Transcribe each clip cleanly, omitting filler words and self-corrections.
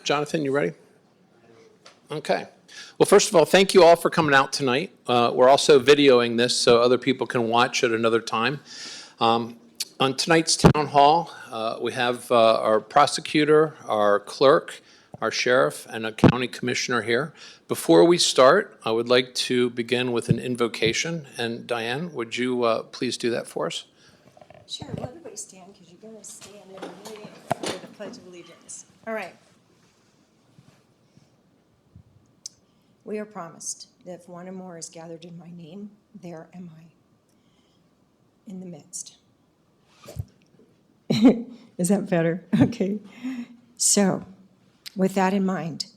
Jonathan, you ready? Okay. Well, first of all, thank you all for coming out tonight. We're also videoing this so other people can watch at another time. On tonight's town hall, we have our prosecutor, our clerk, our sheriff, and a county commissioner here. Before we start, I would like to begin with an invocation. And Diane, would you please do that for us? Sure. Well, everybody stand because you're going to stand in a meeting for the Pledge of Allegiance. All right. We are promised that if one or more is gathered in my name, there am I in the midst. Is that better? Okay. So, with that in mind,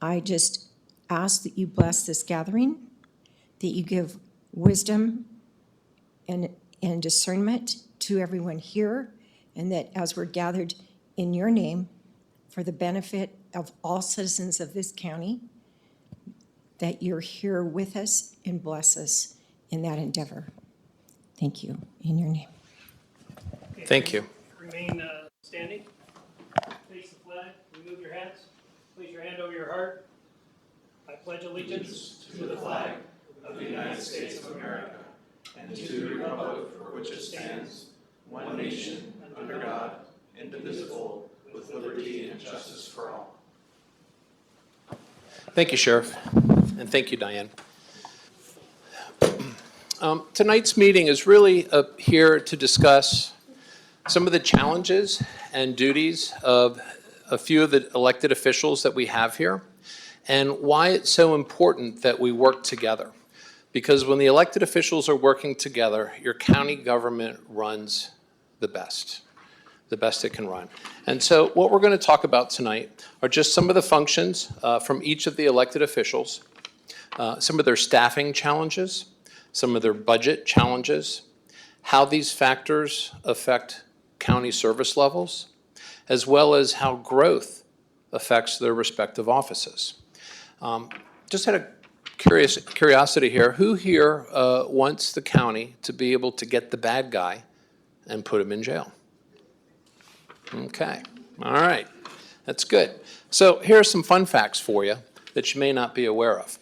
I just ask that you bless this gathering, that you give wisdom and discernment to everyone here, and that as we're gathered in your name for the benefit of all citizens of this county, that you're here with us and bless us in that endeavor. Thank you, in your name. Okay, Thank you. Remain standing. Face the flag. Remove your hats. Place your hand over your heart. I pledge allegiance to the flag of the United States of America and to the republic for which it stands, one nation, under God, indivisible, with liberty and justice for all. Thank you, Sheriff, and thank you, Diane. Tonight's meeting is really here to discuss some of the challenges and duties of a few of the elected officials that we have here, and why it's so important that we work together. Because when the elected officials are working together, your county government runs the best it can run. And so what we're going to talk about tonight are just some of the functions from each of the elected officials, some of their staffing challenges, some of their budget challenges, how these factors affect county service levels, as well as how growth affects their respective offices. Just had a curiosity here. Who here wants the county to be able to get the bad guy and put him in jail? Okay, all right, that's good. So here are some fun facts for you that you may not be aware of.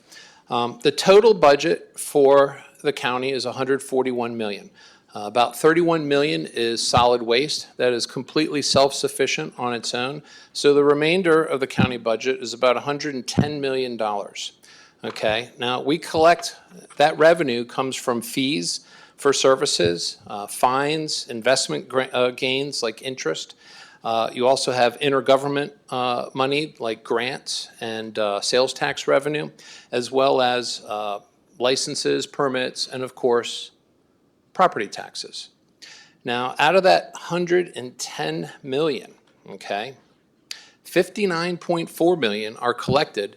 The total budget for the county is $141 million. About $31 million is solid waste that is completely self-sufficient on its own. So the remainder of the county budget is about $110 million. Okay, now we collect, that revenue comes from fees for services, fines, investment gains like interest. You also have intergovernment money like grants and sales tax revenue, as well as licenses, permits, and of course, property taxes. Now, out of that $110 million, okay, $59.4 million are collected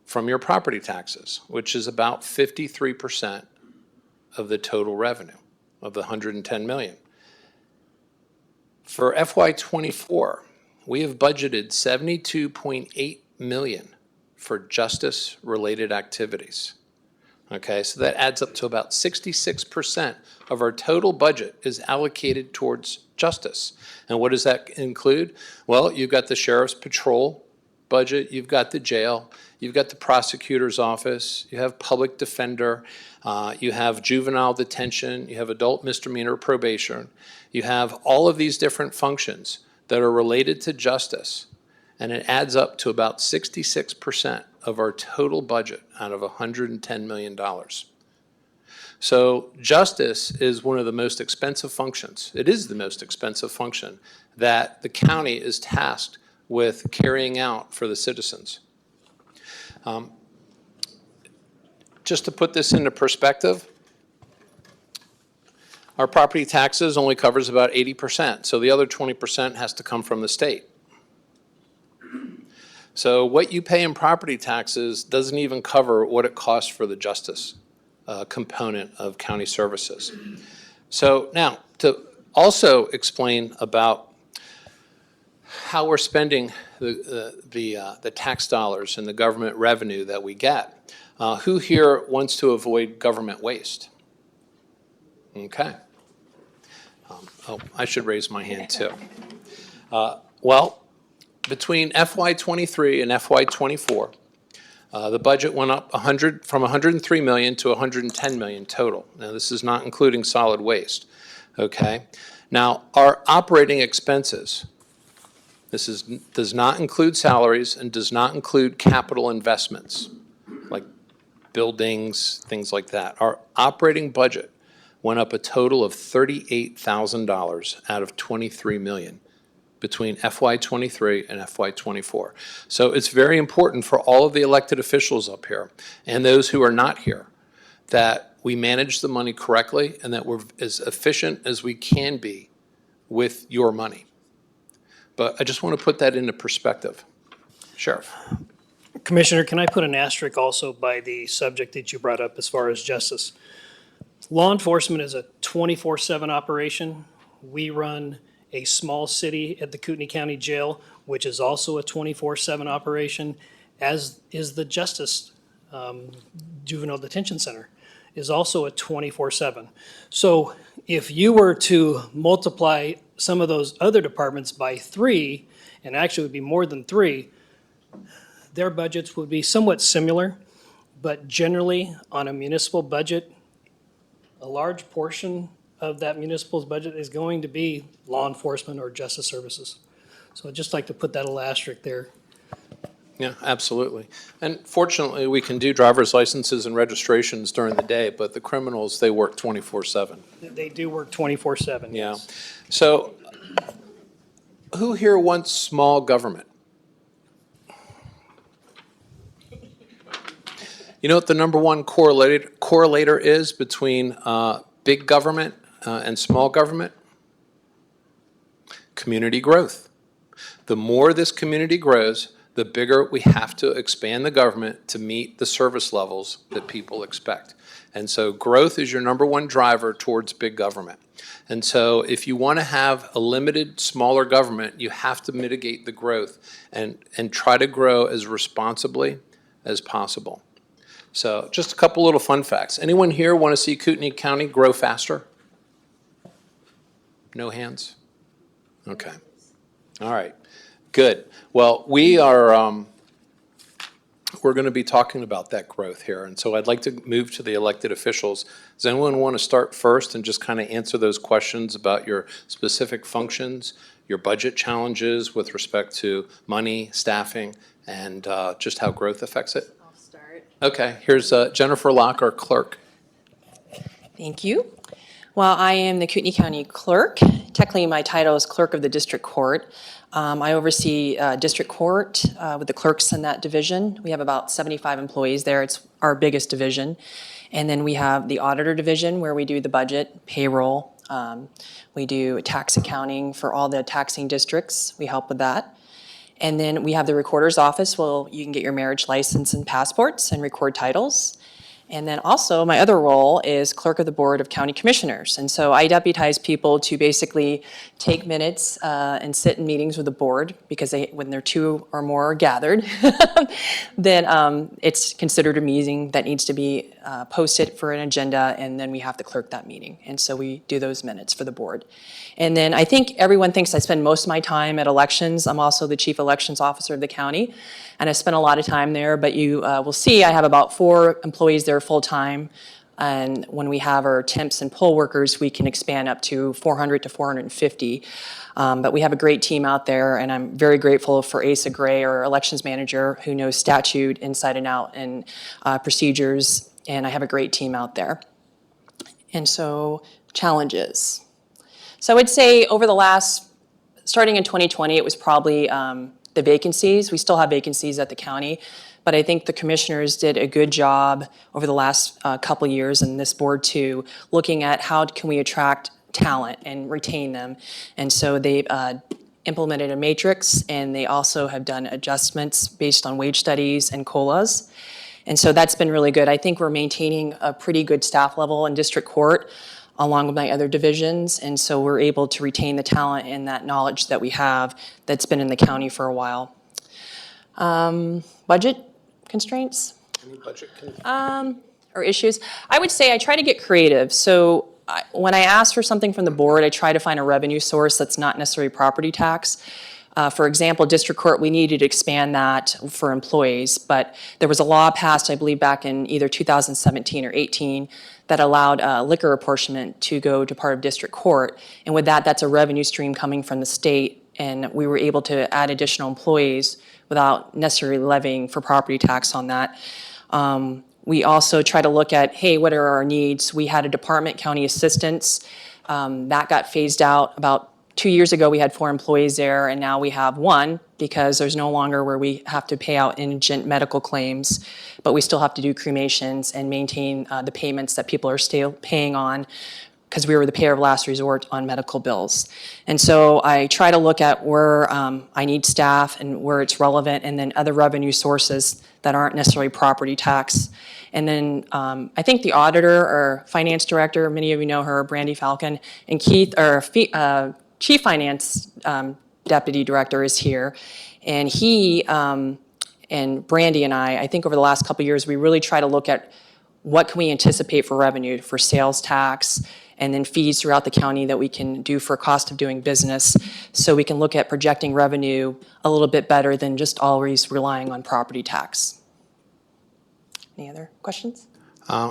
from your property taxes, which is about 53% of the total revenue of the $110 million. For FY24, we have budgeted $72.8 million for justice-related activities. Okay, so that adds up to about 66% of our total budget is allocated towards justice. And what does that include? Well, you've got the sheriff's patrol budget, you've got the jail, you've got the prosecutor's office, you have public defender, you have juvenile detention, you have adult misdemeanor probation, you have all of these different functions that are related to justice, and it adds up to about 66% of our total budget out of $110 million. So justice is one of the most expensive functions. It is the most expensive function that the county is tasked with carrying out for the citizens. Just to put this into perspective, our property taxes only covers about 80%, so the other 20% has to come from the state. So what you pay in property taxes doesn't even cover what it costs for the justice component of county services. So now, to also explain about how we're spending the tax dollars and the government revenue that we get, who here wants to avoid government waste? Okay. Oh, I should raise my hand too. Well, between FY23 and FY24, the budget went up from 103 million to 110 million total. Now, this is not including solid waste, okay? Now, our operating expenses, does not include salaries and does not include capital investments, like buildings, things like that. Our operating budget went up a total of $38,000 out of 23 million between FY23 and FY24. So it's very important for all of the elected officials up here and those who are not here that we manage the money correctly and that we're as efficient as we can be with your money. But I just want to put that into perspective. Sheriff. Commissioner, can I put an asterisk also by the subject that you brought up as far as justice? Law enforcement is a 24/7 operation. We run a small city at the Kootenai County Jail, which is also a 24/7 operation, as is the Justice Juvenile Detention Center, is also a 24/7. So if you were to multiply some of those other departments by 3, and actually it would be more than 3, their budgets would be somewhat similar, but generally on a municipal budget, a large portion of that municipal's budget is going to be law enforcement or justice services. So I'd just like to put that little asterisk there. Yeah, absolutely. And fortunately, we can do driver's licenses and registrations during the day, but the criminals, they work 24/7. They do work 24/7. Yeah. Yes. So who here wants small government? You know what the number one correlator is between big government and small government? Community growth. The more this community grows, the bigger we have to expand the government to meet the service levels that people expect. And so growth is your number one driver towards big government. And so if you want to have a limited, smaller government, you have to mitigate the growth and try to grow as responsibly as possible. So just a couple little fun facts. Anyone here want to see Kootenai County grow faster? No hands? Okay. All right. Good. Well, we're going to be talking about that growth here. And so I'd like to move to the elected officials. Does anyone want to start first and just kind of answer those questions about your specific functions, your budget challenges with respect to money, staffing, and just how growth affects it? I'll start. Okay. Here's Jennifer Locke, our clerk. Thank you. Well, I am the Kootenai County Clerk. Technically, my title is Clerk of the District Court. I oversee District Court with the clerks in that division. We have about 75 employees there. It's our biggest division. And then we have the Auditor Division where we do the budget, payroll. We do tax accounting for all the taxing districts. We help with that. And then we have the Recorder's Office where you can get your marriage license and passports and record titles. And then also, my other role is Clerk of the Board of County Commissioners. And so I deputize people to basically take minutes and sit in meetings with the board, because when there are 2 or more gathered, then it's considered a meeting that needs to be posted for an agenda, and then we have to clerk that meeting. And so we do those minutes for the board. And then I think everyone thinks I spend most of my time at elections. I'm also the Chief Elections Officer of the county, and I spend a lot of time there, but you will see I have about 4 employees there full-time, and when we have our temps and poll workers, we can expand up to 400 to 450. But we have a great team out there, and I'm very grateful for Asa Gray, our elections manager, who knows statute inside and out and procedures, and I have a great team out there. And so, challenges. So I would say over the last, starting in 2020, it was probably the vacancies. We still have vacancies at the county, but I think the commissioners did a good job over the last couple years, and this board too, looking at how can we attract talent and retain them. And so they've implemented a matrix, and they also have done adjustments based on wage studies and COLAs. And so that's been really good. I think we're maintaining a pretty good staff level in district court along with my other divisions, and so we're able to retain the talent and that knowledge that we have that's been in the county for a while. Budget constraints? Any budget Or issues? I would say I try to get creative. So when I ask for something from the board, I try to find a revenue source that's not necessarily property tax. For example, district court, we needed to expand that for employees, but there was a law passed, I believe, back in either 2017 or 18 that allowed liquor apportionment to go to part of district court. And with that, that's a revenue stream coming from the state, and we were able to add additional employees without necessarily levying for property tax on that. We also try to look at, hey, what are our needs? We had a department, county assistants, that got phased out about 2 years ago. We had 4 employees there, and now we have 1 because there's no longer where we have to pay out indigent medical claims, but we still have to do cremations and maintain the payments that people are still paying on because we were the payer of last resort on medical bills. And so I try to look at where I need staff and where it's relevant, and then other revenue sources that aren't necessarily property tax. And then I think the auditor or finance director, many of you know her, Brandy Falcon, and Keith, or chief finance deputy director is here. And he and Brandy and I think over the last couple of years, we really try to look at what can we anticipate for revenue for sales tax, and then fees throughout the county that we can do for cost of doing business, so we can look at projecting revenue a little bit better than just always relying on property tax. Any other questions?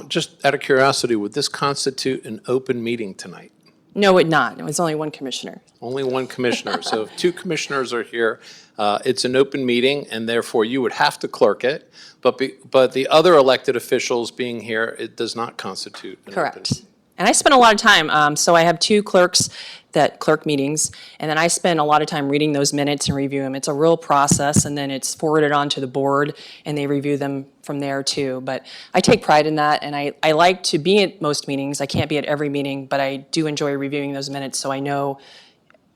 Just out of curiosity, would this constitute an open meeting tonight? No, it not. It was only one commissioner. Only one commissioner. So if 2 commissioners are here, it's an open meeting, and therefore you would have to clerk it. But the other elected officials being here, it does not constitute an open Correct. And I spend a lot of time, so I have 2 clerks that clerk meetings, and then I spend a lot of time reading those minutes and review them. It's a real process, and then it's forwarded on to the board, and they review them from there too. But I take pride in that, and I like to be at most meetings. I can't be at every meeting, but I do enjoy reviewing those minutes so I know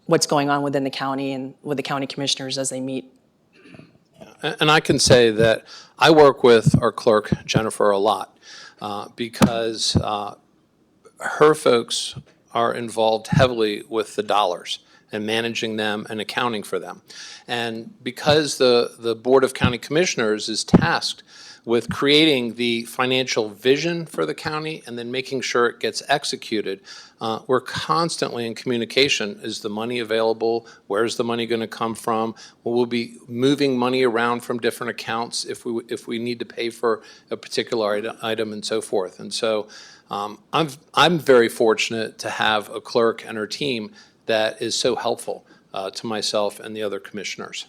what's going on within the county and with the county commissioners as they meet. And I can say that I work with our clerk, Jennifer, a lot because her folks are involved heavily with the dollars and managing them and accounting for them. And because the Board of County Commissioners is tasked with creating the financial vision for the county and then making sure it gets executed, we're constantly in communication. Is the money available? Where's the money going to come from? We'll be moving money around from different accounts if we need to pay for a particular item and so forth. And so I'm very fortunate to have a clerk and her team that is so helpful to myself and the other commissioners.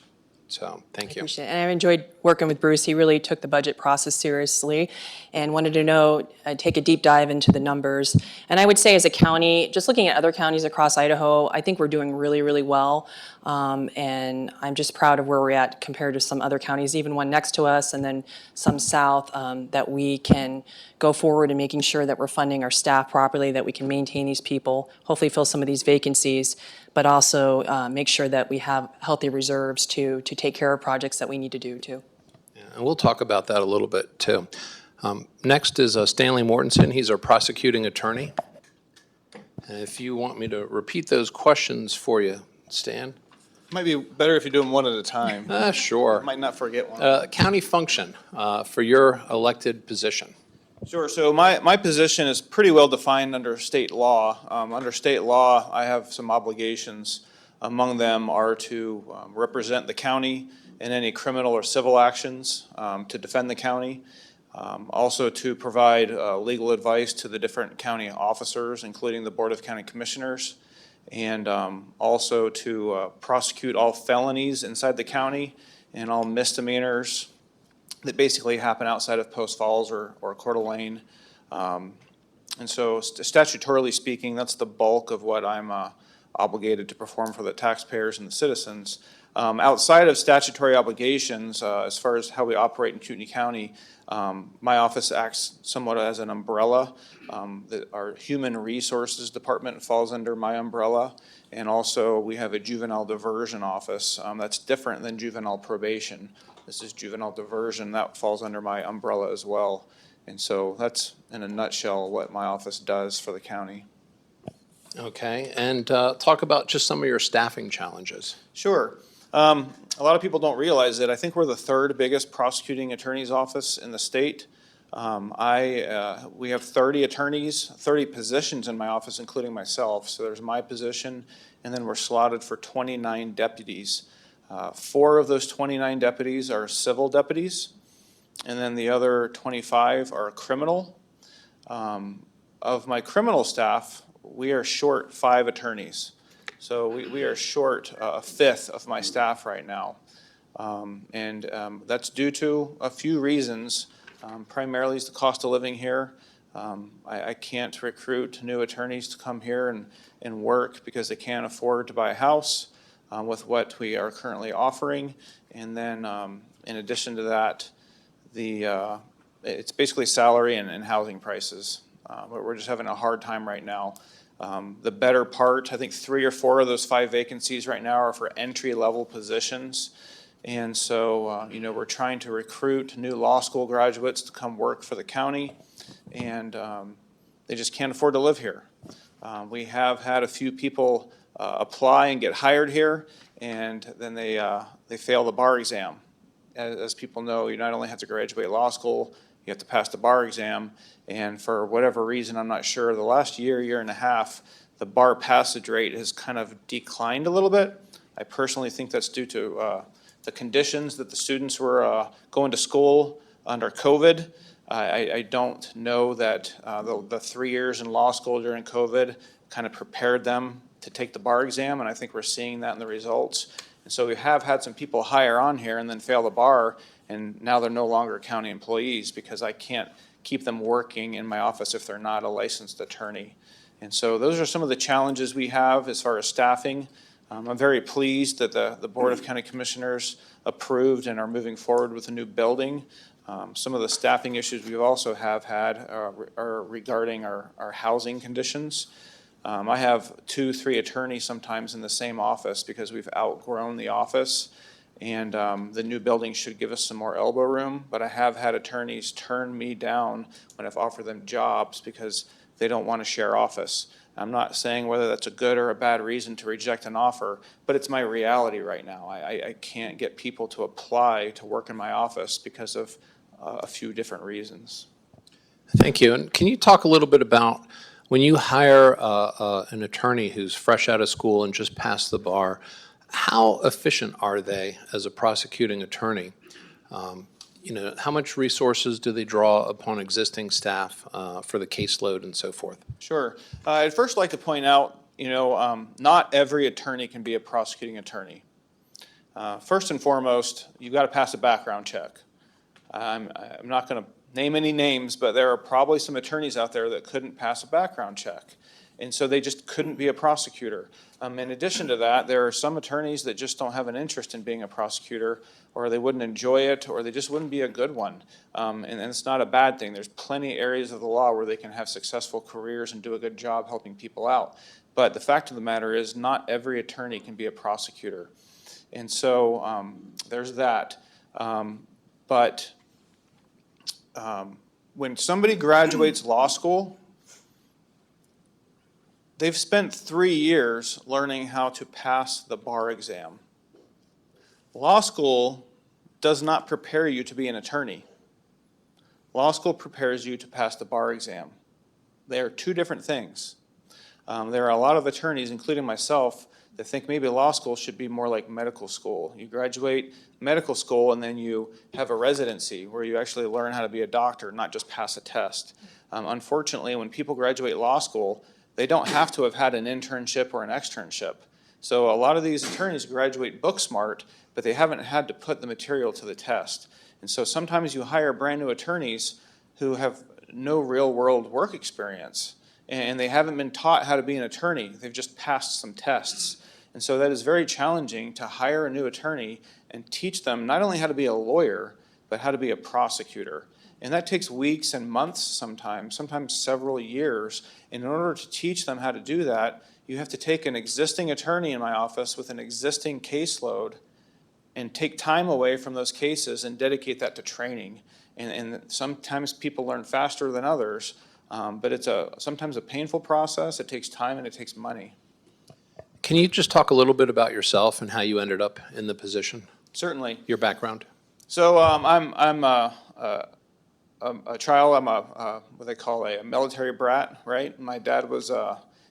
So thank you. Appreciate it. And I've enjoyed working with Bruce. He really took the budget process seriously and wanted to know, take a deep dive into the numbers. And I would say as a county, just looking at other counties across Idaho, I think we're doing really, really well. And I'm just proud of where we're at compared to some other counties, even one next to us and then some south, that we can go forward in making sure that we're funding our staff properly, that we can maintain these people, hopefully fill some of these vacancies, but also make sure that we have healthy reserves to take care of projects that we need to do too. Yeah, and we'll talk about that a little bit too. Next is Stanley Mortensen. He's our prosecuting attorney. And if you want me to repeat those questions for you, Stan. Might be better if you do them one at a time. Sure. Might not forget one. County function for your elected position. Sure. So my position is pretty well defined under state law. Under state law, I have some obligations. Among them are to represent the county in any criminal or civil actions, to defend the county, also to provide legal advice to the different county officers, including the Board of County Commissioners, and also to prosecute all felonies inside the county and all misdemeanors that basically happen outside of Post Falls or Coeur d'Alene. And so statutorily speaking, that's the bulk of what I'm obligated to perform for the taxpayers and the citizens. Outside of statutory obligations, as far as how we operate in Kootenai County, my office acts somewhat as an umbrella. Our Human Resources Department falls under my umbrella. And also we have a juvenile diversion office that's different than juvenile probation. This is juvenile diversion. That falls under my umbrella as well. And so that's, in a nutshell, what my office does for the county. Okay, and talk about just some of your staffing challenges. Sure. A lot of people don't realize that I think we're the 3rd biggest prosecuting attorney's office in the state. We have 30 attorneys, 30 positions in my office, including myself. So there's my position, and then we're slotted for 29 deputies. 4 of those 29 deputies are civil deputies, and then the other 25 are criminal. Of my criminal staff, we are short 5 attorneys. So we are short a fifth of my staff right now. That's due to a few reasons. Primarily is the cost of living here. I can't recruit new attorneys to come here and work because they can't afford to buy a house with what we are currently offering. And then in addition to that, it's basically salary and housing prices. We're just having a hard time right now. The better part, I think 3 or 4 of those 5 vacancies right now are for entry-level positions. And so, we're trying to recruit new law school graduates to come work for the county, and they just can't afford to live here. We have had a few people apply and get hired here, and then they fail the bar exam. As people know, you not only have to graduate law school, you have to pass the bar exam, and for whatever reason, I'm not sure, the last year and a half, the bar passage rate has kind of declined a little bit. I personally think that's due to the conditions that the students were going to school under COVID. I don't know that the 3 years in law school during COVID kind of prepared them to take the bar exam, and I think we're seeing that in the results. And so we have had some people hire on here and then fail the bar, and now they're no longer county employees because I can't keep them working in my office if they're not a licensed attorney. And so those are some of the challenges we have as far as staffing. I'm very pleased that the Board of County Commissioners approved and are moving forward with a new building. Some of the staffing issues we also have had are regarding our housing conditions. I have 2, 3 attorneys sometimes in the same office because we've outgrown the office, and the new building should give us some more elbow room, but I have had attorneys turn me down when I've offered them jobs because they don't want to share office. I'm not saying whether that's a good or a bad reason to reject an offer, but it's my reality right now. I can't get people to apply to work in my office because of a few different reasons. Thank you. And can you talk a little bit about when you hire an attorney who's fresh out of school and just passed the bar, how efficient are they as a prosecuting attorney? How much resources do they draw upon existing staff for the caseload and so forth? Sure. I'd first like to point out, not every attorney can be a prosecuting attorney. First and foremost, you've got to pass a background check. I'm not going to name any names, but there are probably some attorneys out there that couldn't pass a background check. And so they just couldn't be a prosecutor. In addition to that, there are some attorneys that just don't have an interest in being a prosecutor, or they wouldn't enjoy it, or they just wouldn't be a good one. And it's not a bad thing. There's plenty of areas of the law where they can have successful careers and do a good job helping people out. But the fact of the matter is not every attorney can be a prosecutor. And so there's that. When somebody graduates law school, they've spent 3 years learning how to pass the bar exam. Law school does not prepare you to be an attorney. Law school prepares you to pass the bar exam. They are 2 different things. There are a lot of attorneys, including myself, that think maybe law school should be more like medical school. You graduate medical school and then you have a residency where you actually learn how to be a doctor, not just pass a test. Unfortunately, when people graduate law school, they don't have to have had an internship or an externship. So a lot of these attorneys graduate book smart, but they haven't had to put the material to the test. And so sometimes you hire brand new attorneys who have no real world work experience, and they haven't been taught how to be an attorney. They've just passed some tests. And so that is very challenging to hire a new attorney and teach them not only how to be a lawyer, but how to be a prosecutor. And that takes weeks and months sometimes several years. And in order to teach them how to do that, you have to take an existing attorney in my office with an existing caseload and take time away from those cases and dedicate that to training. And sometimes people learn faster than others, but it's sometimes a painful process. It takes time and it takes money. Can you just talk a little bit about yourself and how you ended up in the position? Certainly. Your background? So I'm a child. I'm what they call a military brat, right? My dad was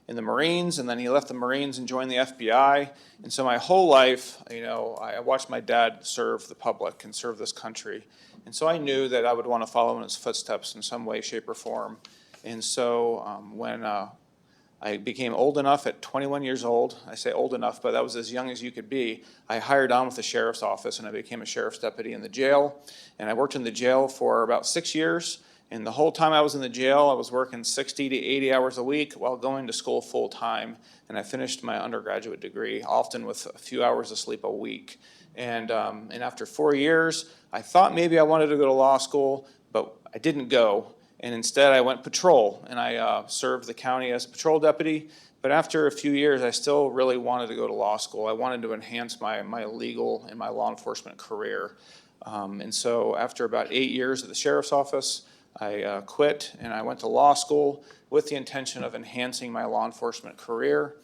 in the Marines, and then he left the Marines and joined the FBI. And so my whole life, I watched my dad serve the public and serve this country. And so I knew that I would want to follow in his footsteps in some way, shape, or form. And so when I became old enough at 21 years old, I say old enough, but that was as young as you could be, I hired on with the sheriff's office and I became a sheriff's deputy in the jail. And I worked in the jail for about 6 years. And the whole time I was in the jail, I was working 60 to 80 hours a week while going to school full time. And I finished my undergraduate degree, often with a few hours of sleep a week. And after 4 years, I thought maybe I wanted to go to law school, but I didn't go. And instead, I went patrol, and I served the county as a patrol deputy. But after a few years, I still really wanted to go to law school. I wanted to enhance my legal and my law enforcement career. And so after about 8 years at the sheriff's office, I quit, and I went to law school with the intention of enhancing my law enforcement career.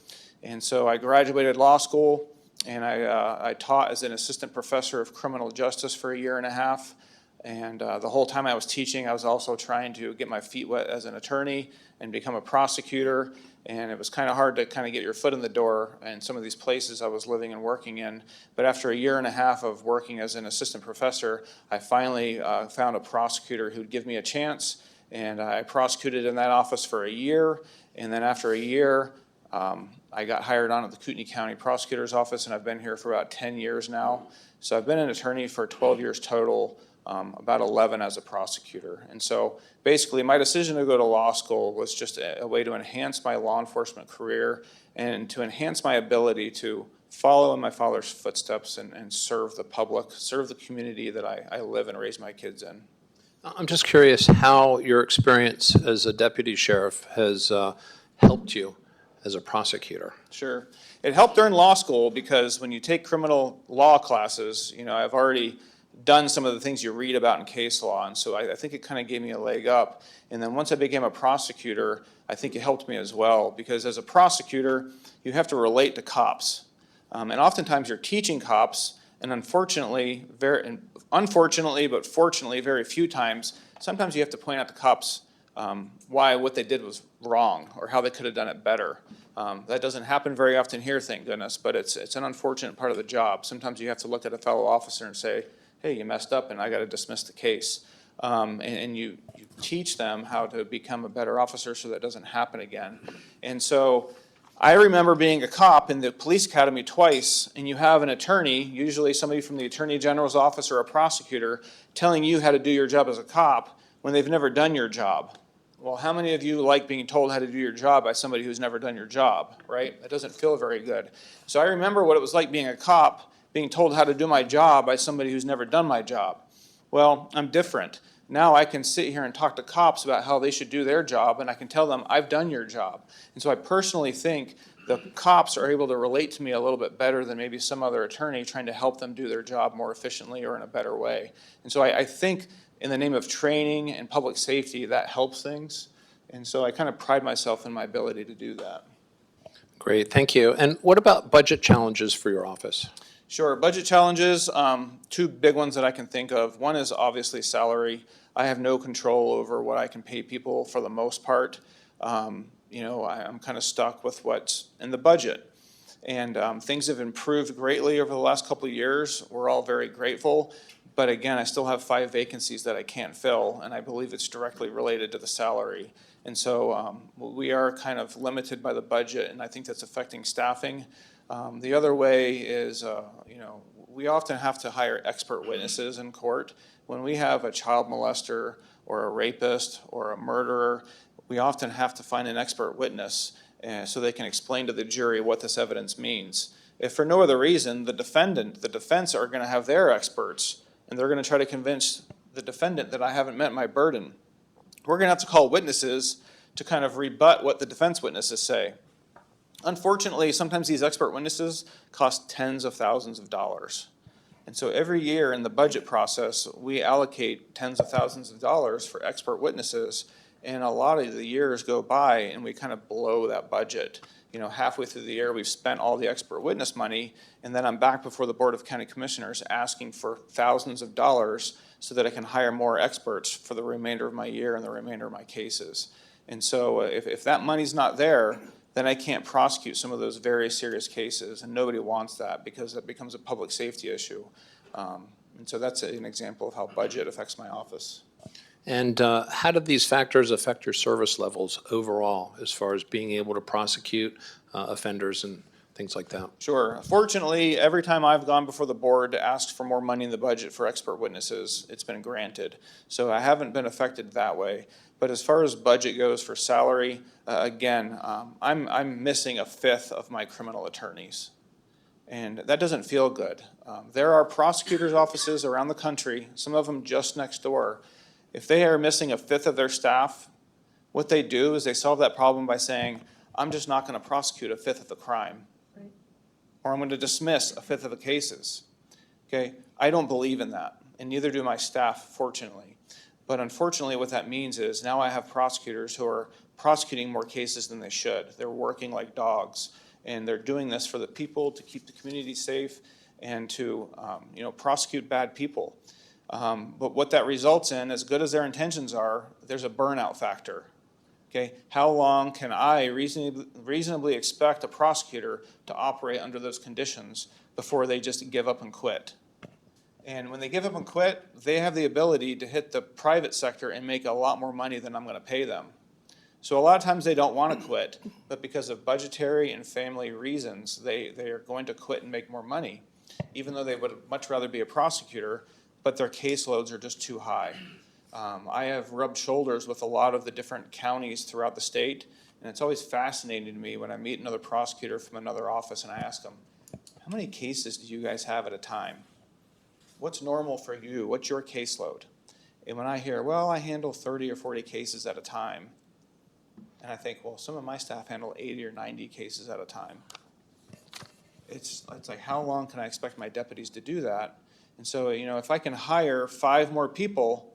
And so I graduated law school, and I taught as an assistant professor of criminal justice for 1.5 years. And the whole time I was teaching, I was also trying to get my feet wet as an attorney and become a prosecutor. And it was kind of hard to kind of get your foot in the door in some of these places I was living and working in. But after 1.5 years of working as an assistant professor, I finally found a prosecutor who'd give me a chance. And I prosecuted in that office for 1 year. And then after 1 year, I got hired on at the Kootenai County Prosecutor's office, and I've been here for about 10 years now. So I've been an attorney for 12 years total. About 11 as a prosecutor. And so basically my decision to go to law school was just a way to enhance my law enforcement career and to enhance my ability to follow in my father's footsteps and serve the public, serve the community that I live and raise my kids in. I'm just curious how your experience as a deputy sheriff has helped you as a prosecutor. Sure. It helped during law school because when you take criminal law classes, I've already done some of the things you read about in case law, and so I think it kind of gave me a leg up. And then once I became a prosecutor, I think it helped me as well, because as a prosecutor, you have to relate to cops. And oftentimes you're teaching cops, and unfortunately, but fortunately, very few times, sometimes you have to point out to cops why what they did was wrong or how they could have done it better. That doesn't happen very often here, thank goodness, but it's an unfortunate part of the job. Sometimes you have to look at a fellow officer and say, hey, you messed up and I got to dismiss the case. And you teach them how to become a better officer so that doesn't happen again. And so I remember being a cop in the police academy twice, and you have an attorney, usually somebody from the attorney general's office or a prosecutor, telling you how to do your job as a cop when they've never done your job. Well, how many of you like being told how to do your job by somebody who's never done your job, right? That doesn't feel very good. So I remember what it was like being a cop, being told how to do my job by somebody who's never done my job. Well, I'm different. Now I can sit here and talk to cops about how they should do their job, and I can tell them, I've done your job. And so I personally think the cops are able to relate to me a little bit better than maybe some other attorney trying to help them do their job more efficiently or in a better way. And so I think in the name of training and public safety, that helps things. And so I kind of pride myself in my ability to do that. Great, thank you. And what about budget challenges for your office? Sure, budget challenges, two big ones that I can think of. One is obviously salary. I have no control over what I can pay people for the most part. I'm kind of stuck with what's in the budget. And things have improved greatly over the last couple of years. We're all very grateful. But again, I still have 5 vacancies that I can't fill, and I believe it's directly related to the salary. And so we are kind of limited by the budget, and I think that's affecting staffing. The other way is, we often have to hire expert witnesses in court. When we have a child molester or a rapist or a murderer, we often have to find an expert witness so they can explain to the jury what this evidence means. If for no other reason, the defense are going to have their experts, and they're going to try to convince the defendant that I haven't met my burden. We're going to have to call witnesses to kind of rebut what the defense witnesses say. Unfortunately, sometimes these expert witnesses cost tens of thousands of dollars. And so every year in the budget process, we allocate tens of thousands of dollars for expert witnesses, and a lot of the years go by and we kind of blow that budget. Halfway through the year, we've spent all the expert witness money, and then I'm back before the Board of County Commissioners asking for thousands of dollars so that I can hire more experts for the remainder of my year and the remainder of my cases. And so if that money's not there, then I can't prosecute some of those very serious cases, and nobody wants that because it becomes a public safety issue. And so that's an example of how budget affects my office. And how do these factors affect your service levels overall, as far as being able to prosecute offenders and things like that? Sure. Fortunately, every time I've gone before the board to ask for more money in the budget for expert witnesses, it's been granted. So I haven't been affected that way. But as far as budget goes for salary, again, I'm missing a fifth of my criminal attorneys. And that doesn't feel good. There are prosecutors' offices around the country, some of them just next door. If they are missing a fifth of their staff, what they do is they solve that problem by saying, I'm just not going to prosecute a fifth of the crime. Right. Or I'm going to dismiss a fifth of the cases. Okay? I don't believe in that, and neither do my staff, fortunately. But unfortunately, what that means is now I have prosecutors who are prosecuting more cases than they should. They're working like dogs, and they're doing this for the people, to keep the community safe, and to prosecute bad people. But what that results in, as good as their intentions are, there's a burnout factor. Okay, how long can I reasonably expect a prosecutor to operate under those conditions before they just give up and quit? And when they give up and quit, they have the ability to hit the private sector and make a lot more money than I'm going to pay them. So a lot of times they don't want to quit, but because of budgetary and family reasons, they are going to quit and make more money, even though they would much rather be a prosecutor, but their caseloads are just too high. I have rubbed shoulders with a lot of the different counties throughout the state, and it's always fascinating to me when I meet another prosecutor from another office and I ask them, how many cases do you guys have at a time? What's normal for you? What's your caseload? And when I hear, well, I handle 30 or 40 cases at a time, and I think, well, some of my staff handle 80 or 90 cases at a time. It's like, how long can I expect my deputies to do that? And so, if I can hire 5 more people,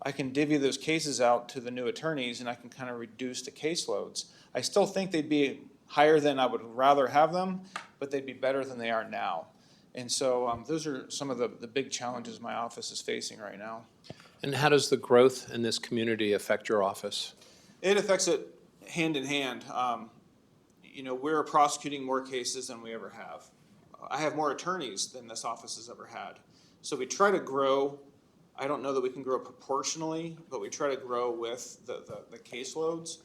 I can divvy those cases out to the new attorneys, and I can kind of reduce the caseloads. I still think they'd be higher than I would rather have them, but they'd be better than they are now. And so those are some of the big challenges my office is facing right now. And how does the growth in this community affect your office? It affects it hand in hand. We're prosecuting more cases than we ever have. I have more attorneys than this office has ever had. So we try to grow. I don't know that we can grow proportionally, but we try to grow with the caseloads.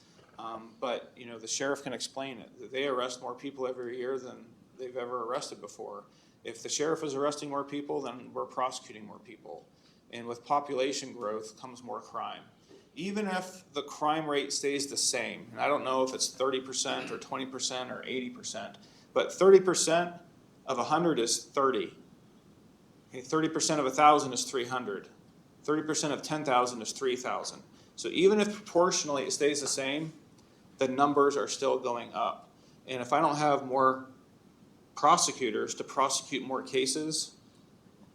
But the sheriff can explain it. They arrest more people every year than they've ever arrested before. If the sheriff is arresting more people, then we're prosecuting more people. And with population growth comes more crime. Even if the crime rate stays the same, and I don't know if it's 30% or 20% or 80%, but 30% of 100 is 30. Okay, 30% of 1,000 is 300. 30% of 10,000 is 3,000. So even if proportionally it stays the same, the numbers are still going up. And if I don't have more prosecutors to prosecute more cases,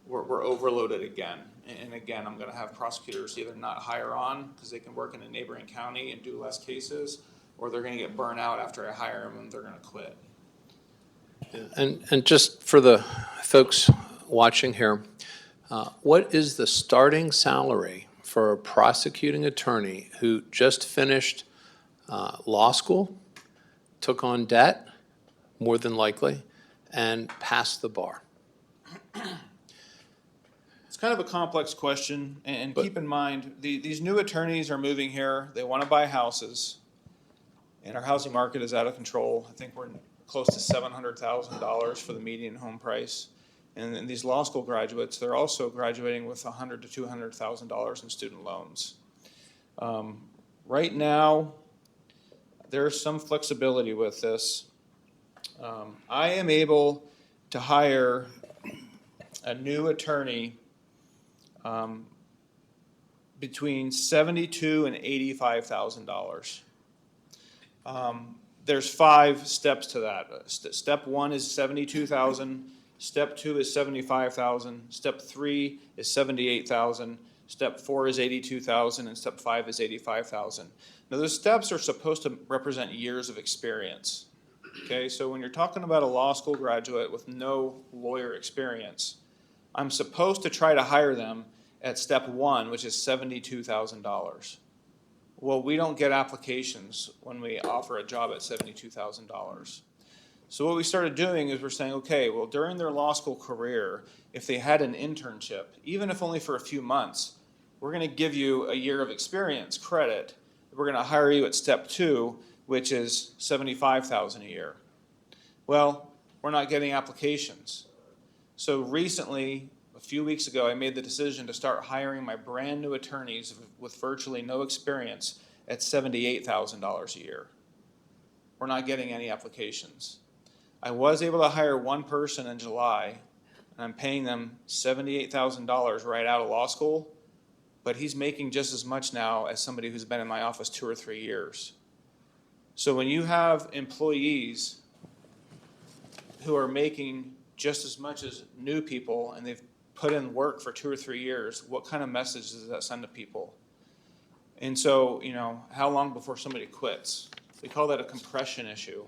we're overloaded again. And again, I'm going to have prosecutors either not hire on because they can work in a neighboring county and do less cases, or they're going to get burnt out after I hire them and they're going to quit. And just for the folks watching here, what is the starting salary for a prosecuting attorney who just finished law school, took on debt, more than likely, and passed the bar? It's kind of a complex question, and keep in mind, these new attorneys are moving here. They want to buy houses, and our housing market is out of control. I think we're close to $700,000 for the median home price. And these law school graduates, they're also graduating with $100,000 to $200,000 in student loans. Right now, there's some flexibility with this. I am able to hire a new attorney between $72,000 and $85,000. There's 5 steps to that. Step 1 is $72,000. Step 2 is $75,000. Step 3 is $78,000. Step 4 is $82,000, and step 5 is $85,000. Now, those steps are supposed to represent years of experience. Okay, so when you're talking about a law school graduate with no lawyer experience, I'm supposed to try to hire them at step 1, which is $72,000. Well, we don't get applications when we offer a job at $72,000. So what we started doing is we're saying, okay, well, during their law school career, if they had an internship, even if only for a few months, we're going to give you a year of experience credit. We're going to hire you at step 2, which is $75,000 a year. Well, we're not getting applications. So recently, a few weeks ago, I made the decision to start hiring my brand new attorneys with virtually no experience at $78,000 a year. We're not getting any applications. I was able to hire one person in July, and I'm paying them $78,000 right out of law school, but he's making just as much now as somebody who's been in my office 2 or 3 years. So when you have employees who are making just as much as new people and they've put in work for 2 or 3 years, what kind of message does that send to people? And so, how long before somebody quits? We call that a compression issue.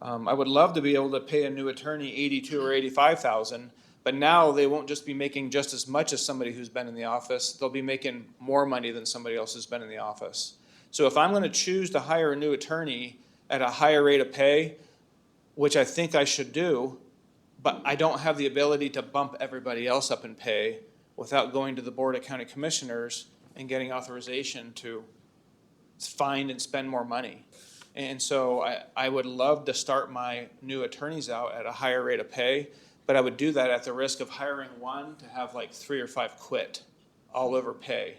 I would love to be able to pay a new attorney $82,000 or $85,000, but now they won't just be making just as much as somebody who's been in the office. They'll be making more money than somebody else who's been in the office. So if I'm going to choose to hire a new attorney at a higher rate of pay, which I think I should do, but I don't have the ability to bump everybody else up in pay without going to the Board of County Commissioners and getting authorization to find and spend more money. And so I would love to start my new attorneys out at a higher rate of pay, but I would do that at the risk of hiring one to have like 3 or 5 quit all over pay.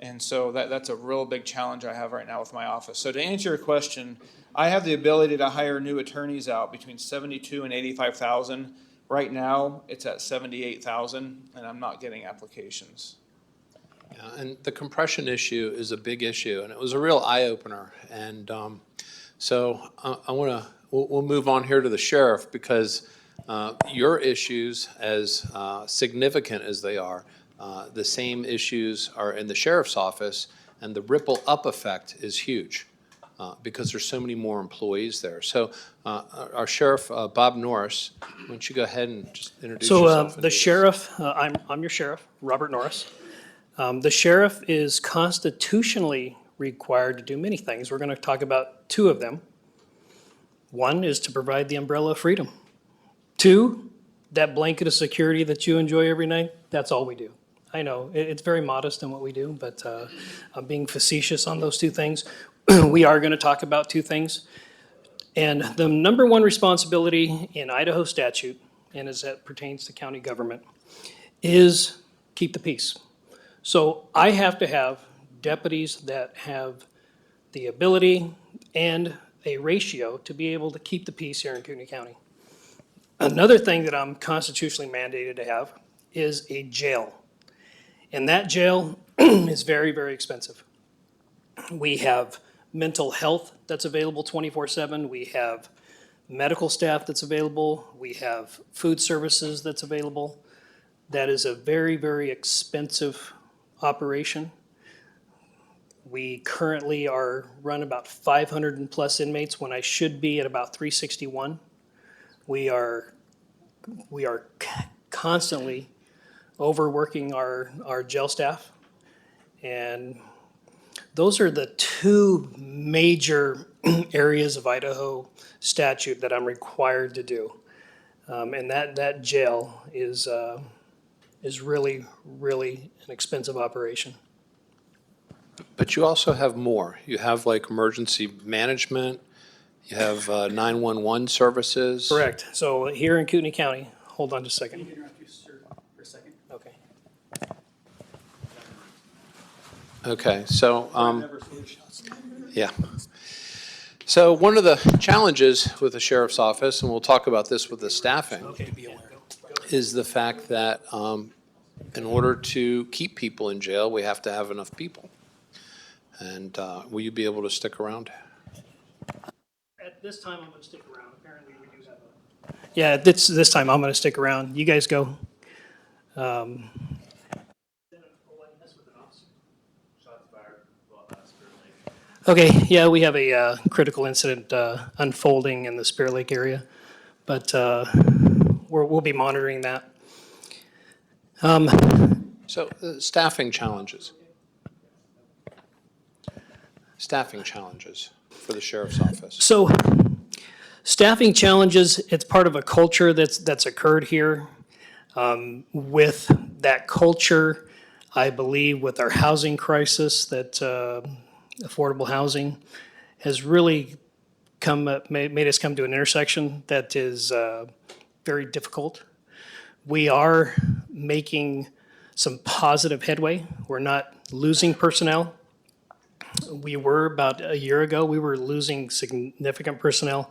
And so that's a real big challenge I have right now with my office. So to answer your question, I have the ability to hire new attorneys out between $72,000 and $85,000. Right now, it's at $78,000, and I'm not getting applications. Yeah, and the compression issue is a big issue, and it was a real eye-opener. And so we'll move on here to the sheriff, because your issues, as significant as they are, the same issues are in the sheriff's office, and the ripple up effect is huge because there's so many more employees there. So our sheriff, Bob Norris, why don't you go ahead and just introduce yourself? So the sheriff, I'm your sheriff, Robert Norris. The sheriff is constitutionally required to do many things. We're going to talk about 2 of them. One is to provide the umbrella of freedom. 2, that blanket of security that you enjoy every night, that's all we do. I know, it's very modest in what we do, but I'm being facetious on those 2 things. We are going to talk about 2 things. And the number 1 responsibility in Idaho statute, and as that pertains to county government, is keep the peace. So I have to have deputies that have the ability and a ratio to be able to keep the peace here in Kootenai County. Another thing that I'm constitutionally mandated to have is a jail. And that jail is very, very expensive. We have mental health that's available 24/7. We have medical staff that's available. We have food services that's available. That is a very, very expensive operation. We currently run about 500 and plus inmates when I should be at about 361. We are constantly overworking our jail staff. And those are the 2 major areas of Idaho statute that I'm required to do. And that jail is really, really an expensive operation. But you also have more. You have like emergency management, you have 911 services. Correct. So here in Kootenai County, hold on just a second. Can you interrupt you, sir, for a second? Okay. Okay, so, yeah. So one of the challenges with the sheriff's office, and we'll talk about this with the staffing, is the fact that in order to keep people in jail, we have to have enough people. And will you be able to stick around? At this time, I'm going to stick around. Apparently, we do have a... Yeah, this time, I'm going to stick around. You guys go. Okay, yeah, we have a critical incident unfolding in the Spirit Lake area, but we'll be monitoring that. So staffing challenges. staffing challenges for the sheriff's office? So staffing challenges, it's part of a culture that's occurred here. With that culture, I believe with our housing crisis, that affordable housing has really made us come to an intersection that is very difficult. We are making some positive headway. We're not losing personnel. We were about a year ago, we were losing significant personnel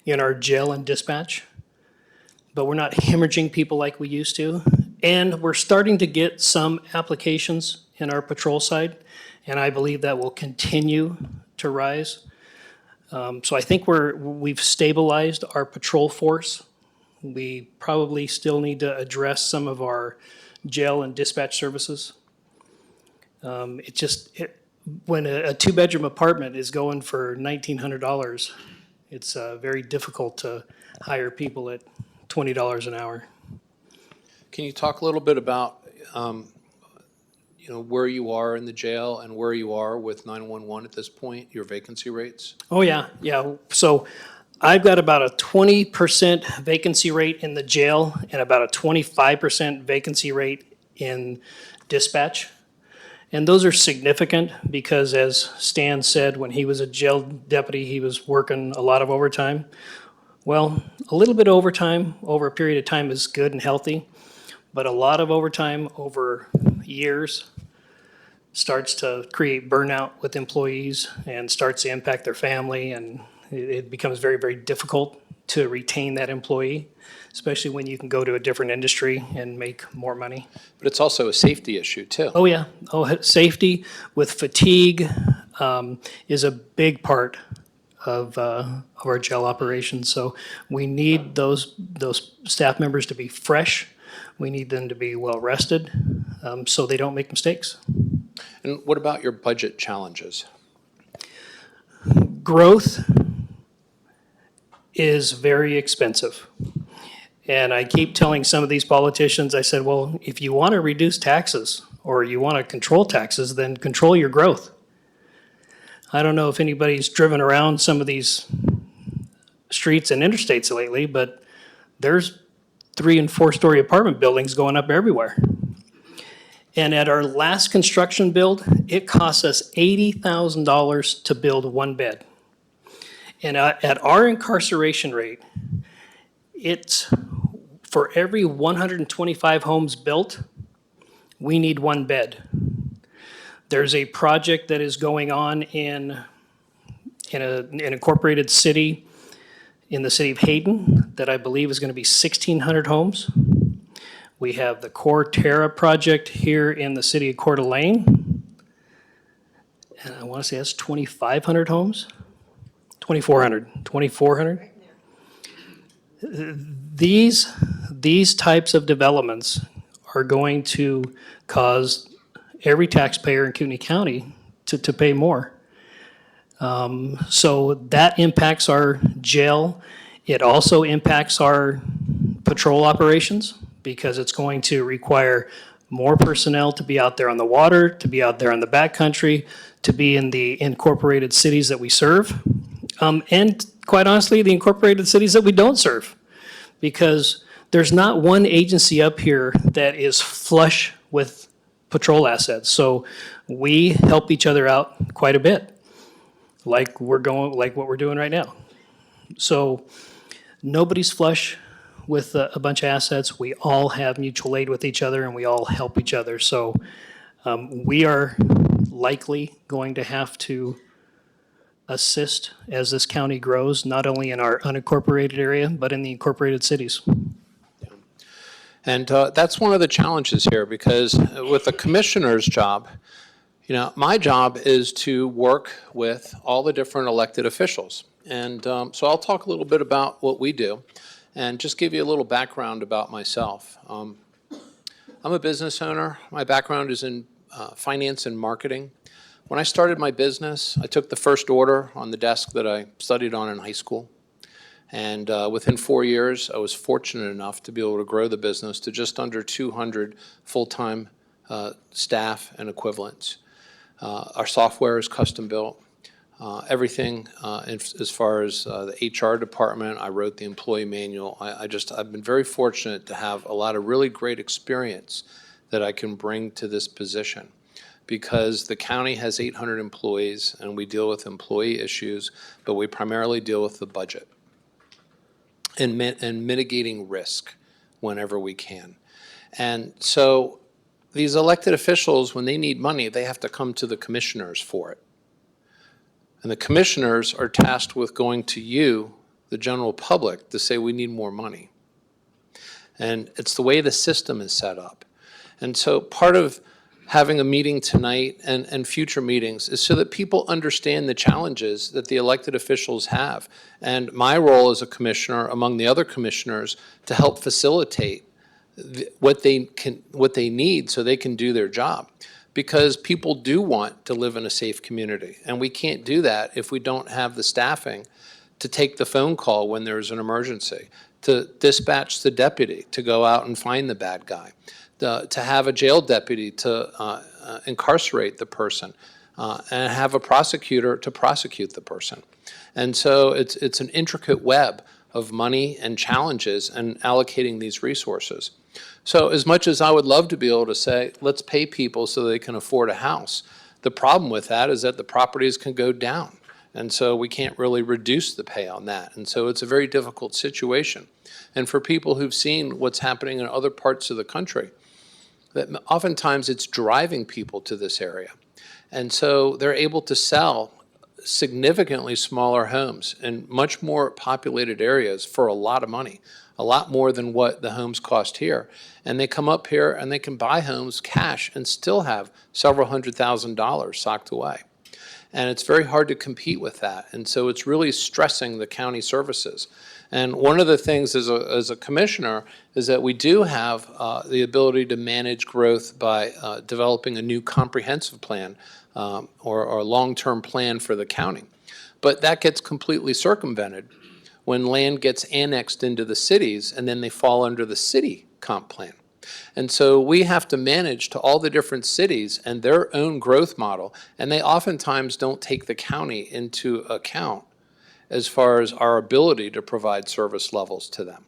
in our jail and dispatch, but we're not hemorrhaging people like we used to. And we're starting to get some applications in our patrol side, and I believe that will continue to rise. So I think we've stabilized our patrol force. We probably still need to address some of our jail and dispatch services. When a two-bedroom apartment is going for $1,900, it's very difficult to hire people at $20 an hour. Can you talk a little bit about, where you are in the jail and where you are with 911 at this point, your vacancy rates? Oh, yeah. So I've got about a 20% vacancy rate in the jail and about a 25% vacancy rate in dispatch. And those are significant because, as Stan said, when he was a jail deputy, he was working a lot of overtime. Well, a little bit of overtime over a period of time is good and healthy, but a lot of overtime over years starts to create burnout with employees and starts to impact their family, and it becomes very, very difficult to retain that employee, especially when you can go to a different industry and make more money. But it's also a safety issue, too. Oh, yeah. Safety with fatigue is a big part of our jail operations. So we need those staff members to be fresh. We need them to be well-rested so they don't make mistakes. And what about your budget challenges? Growth is very expensive. And I keep telling some of these politicians, I said, well, if you want to reduce taxes or you want to control taxes, then control your growth. I don't know if anybody's driven around some of these streets and interstates lately, but there's 3- and 4-story apartment buildings going up everywhere. And at our last construction build, it cost us $80,000 to build one bed. And at our incarceration rate, it's for every 125 homes built, we need one bed. There's a project that is going on in an incorporated city in the city of Hayden that I believe is going to be 1,600 homes. We have the Core Terra project here in the city of Coeur d'Alene. And I want to say that's 2,500 homes. 2,400. These types of developments are going to cause every taxpayer in Kootenai County to pay more. So that impacts our jail. It also impacts our patrol operations because it's going to require more personnel to be out there on the water, to be out there on the backcountry, to be in the incorporated cities that we serve. And quite honestly, the incorporated cities that we don't serve, because there's not one agency up here that is flush with patrol assets. So we help each other out quite a bit, like what we're doing right now. So nobody's flush with a bunch of assets. We all have mutual aid with each other, and we all help each other. So we are likely going to have to assist as this county grows, not only in our unincorporated area, but in the incorporated cities. And that's one of the challenges here, because with the commissioner's job, my job is to work with all the different elected officials. And so I'll talk a little bit about what we do and just give you a little background about myself. I'm a business owner. My background is in finance and marketing. When I started my business, I took the first order on the desk that I studied on in high school. And within 4 years, I was fortunate enough to be able to grow the business to just under 200 full-time staff and equivalents. Our software is custom built. everything as far as the HR department. I wrote the employee manual. I've been very fortunate to have a lot of really great experience that I can bring to this position, because the county has 800 employees and we deal with employee issues, but we primarily deal with the budget and mitigating risk whenever we can. And so these elected officials, when they need money, they have to come to the commissioners for it. And the commissioners are tasked with going to you, the general public, to say we need more money. And it's the way the system is set up. And so part of having a meeting tonight and future meetings is so that people understand the challenges that the elected officials have. And my role as a commissioner, among the other commissioners, to help facilitate what they need so they can do their job. Because people do want to live in a safe community. And we can't do that if we don't have the staffing to take the phone call when there's an emergency, to dispatch the deputy to go out and find the bad guy, to have a jail deputy to incarcerate the person, and have a prosecutor to prosecute the person. And so it's an intricate web of money and challenges and allocating these resources. So as much as I would love to be able to say, let's pay people so they can afford a house, the problem with that is that the properties can go down. And so we can't really reduce the pay on that. And so it's a very difficult situation. And for people who've seen what's happening in other parts of the country, that oftentimes it's driving people to this area. And so they're able to sell significantly smaller homes in much more populated areas for a lot of money, a lot more than what the homes cost here. And they come up here and they can buy homes cash and still have several $100,000 socked away. And it's very hard to compete with that. And so it's really stressing the county services. And one of the things as a commissioner is that we do have the ability to manage growth by developing a new comprehensive plan or a long-term plan for the county. But that gets completely circumvented when land gets annexed into the cities and then they fall under the city comp plan. And so we have to manage to all the different cities and their own growth model, and they oftentimes don't take the county into account as far as our ability to provide service levels to them.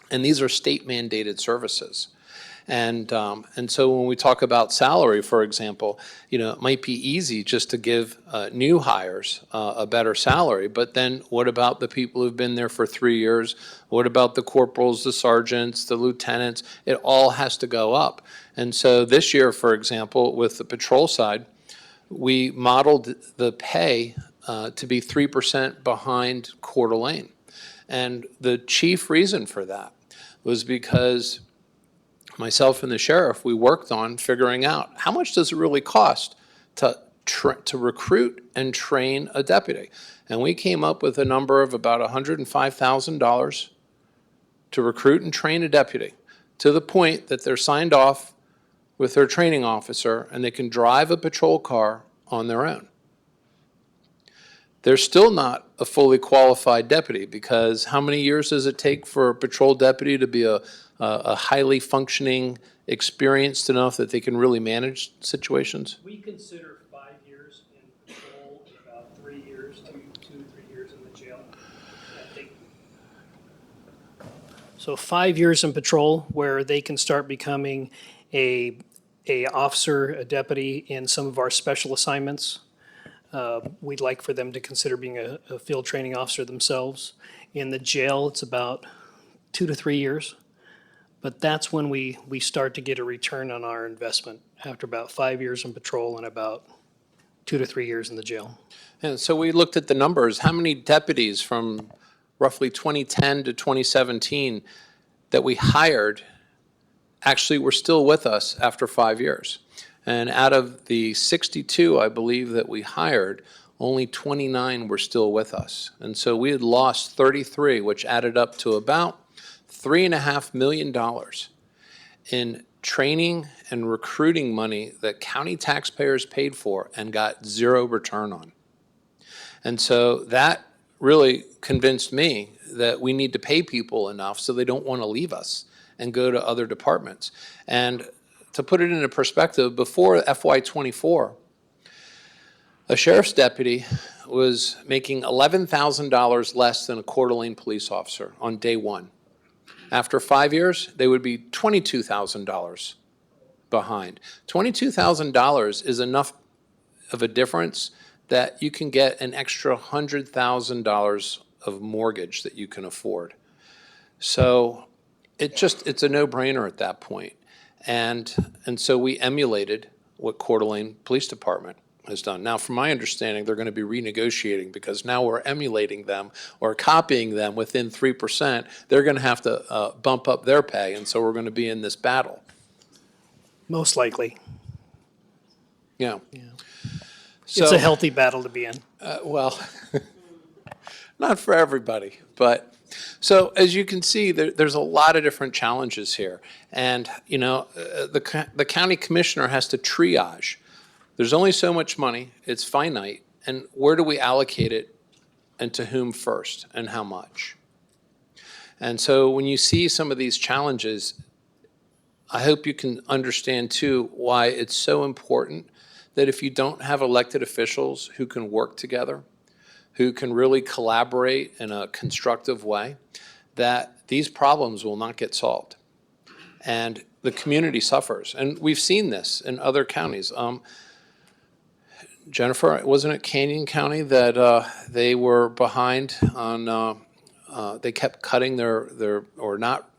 And these are state mandated services. And so when we talk about salary, for example, it might be easy just to give new hires a better salary, but then what about the people who've been there for 3 years? What about the corporals, the sergeants, the lieutenants? It all has to go up. And so this year, for example, with the patrol side, we modeled the pay to be 3% behind Coeur d'Alene. And the chief reason for that was because myself and the sheriff, we worked on figuring out how much does it really cost to recruit and train a deputy. And we came up with a number of about $105,000 to recruit and train a deputy, to the point that they're signed off with their training officer and they can drive a patrol car on their own. They're still not a fully qualified deputy, because how many years does it take for a patrol deputy to be a highly functioning, experienced enough that they can really manage situations? We consider 5 years in patrol and about 3 years, 2 to 3 years in the jail. I think. So 5 years in patrol, where they can start becoming a officer, a deputy in some of our special assignments. We'd like for them to consider being a field training officer themselves. In the jail, it's about 2 to 3 years. But that's when we start to get a return on our investment, after about 5 years in patrol and about 2 to 3 years in the jail. And so we looked at the numbers. How many deputies from roughly 2010 to 2017 that we hired actually were still with us after 5 years? And out of the 62, I believe, that we hired, only 29 were still with us. And so we had lost 33, which added up to about $3.5 million in training and recruiting money that county taxpayers paid for and got zero return on. And so that really convinced me that we need to pay people enough so they don't want to leave us and go to other departments. And to put it into perspective, before FY24, A sheriff's deputy was making $11,000 less than a Coeur d'Alene police officer on day one. After 5 years, they would be $22,000 behind. $22,000 is enough of a difference that you can get an extra $100,000 of mortgage that you can afford. So it's a no-brainer at that point. And so we emulated what Coeur d'Alene Police Department has done. Now, from my understanding, they're going to be renegotiating because now we're emulating them or copying them within 3%. They're going to have to bump up their pay, and so we're going to be in this battle. Most likely. Yeah. It's a healthy battle to be in. Well, not for everybody, but so as you can see, there's a lot of different challenges here. And, you know, the county commissioner has to triage. There's only so much money, it's finite, and where do we allocate it and to whom first and how much? And so when you see some of these challenges, I hope you can understand too why it's so important that if you don't have elected officials who can work together, who can really collaborate in a constructive way, that these problems will not get solved. And the community suffers. And we've seen this in other counties. Jennifer, wasn't it Canyon County that they were behind on, they kept cutting their or not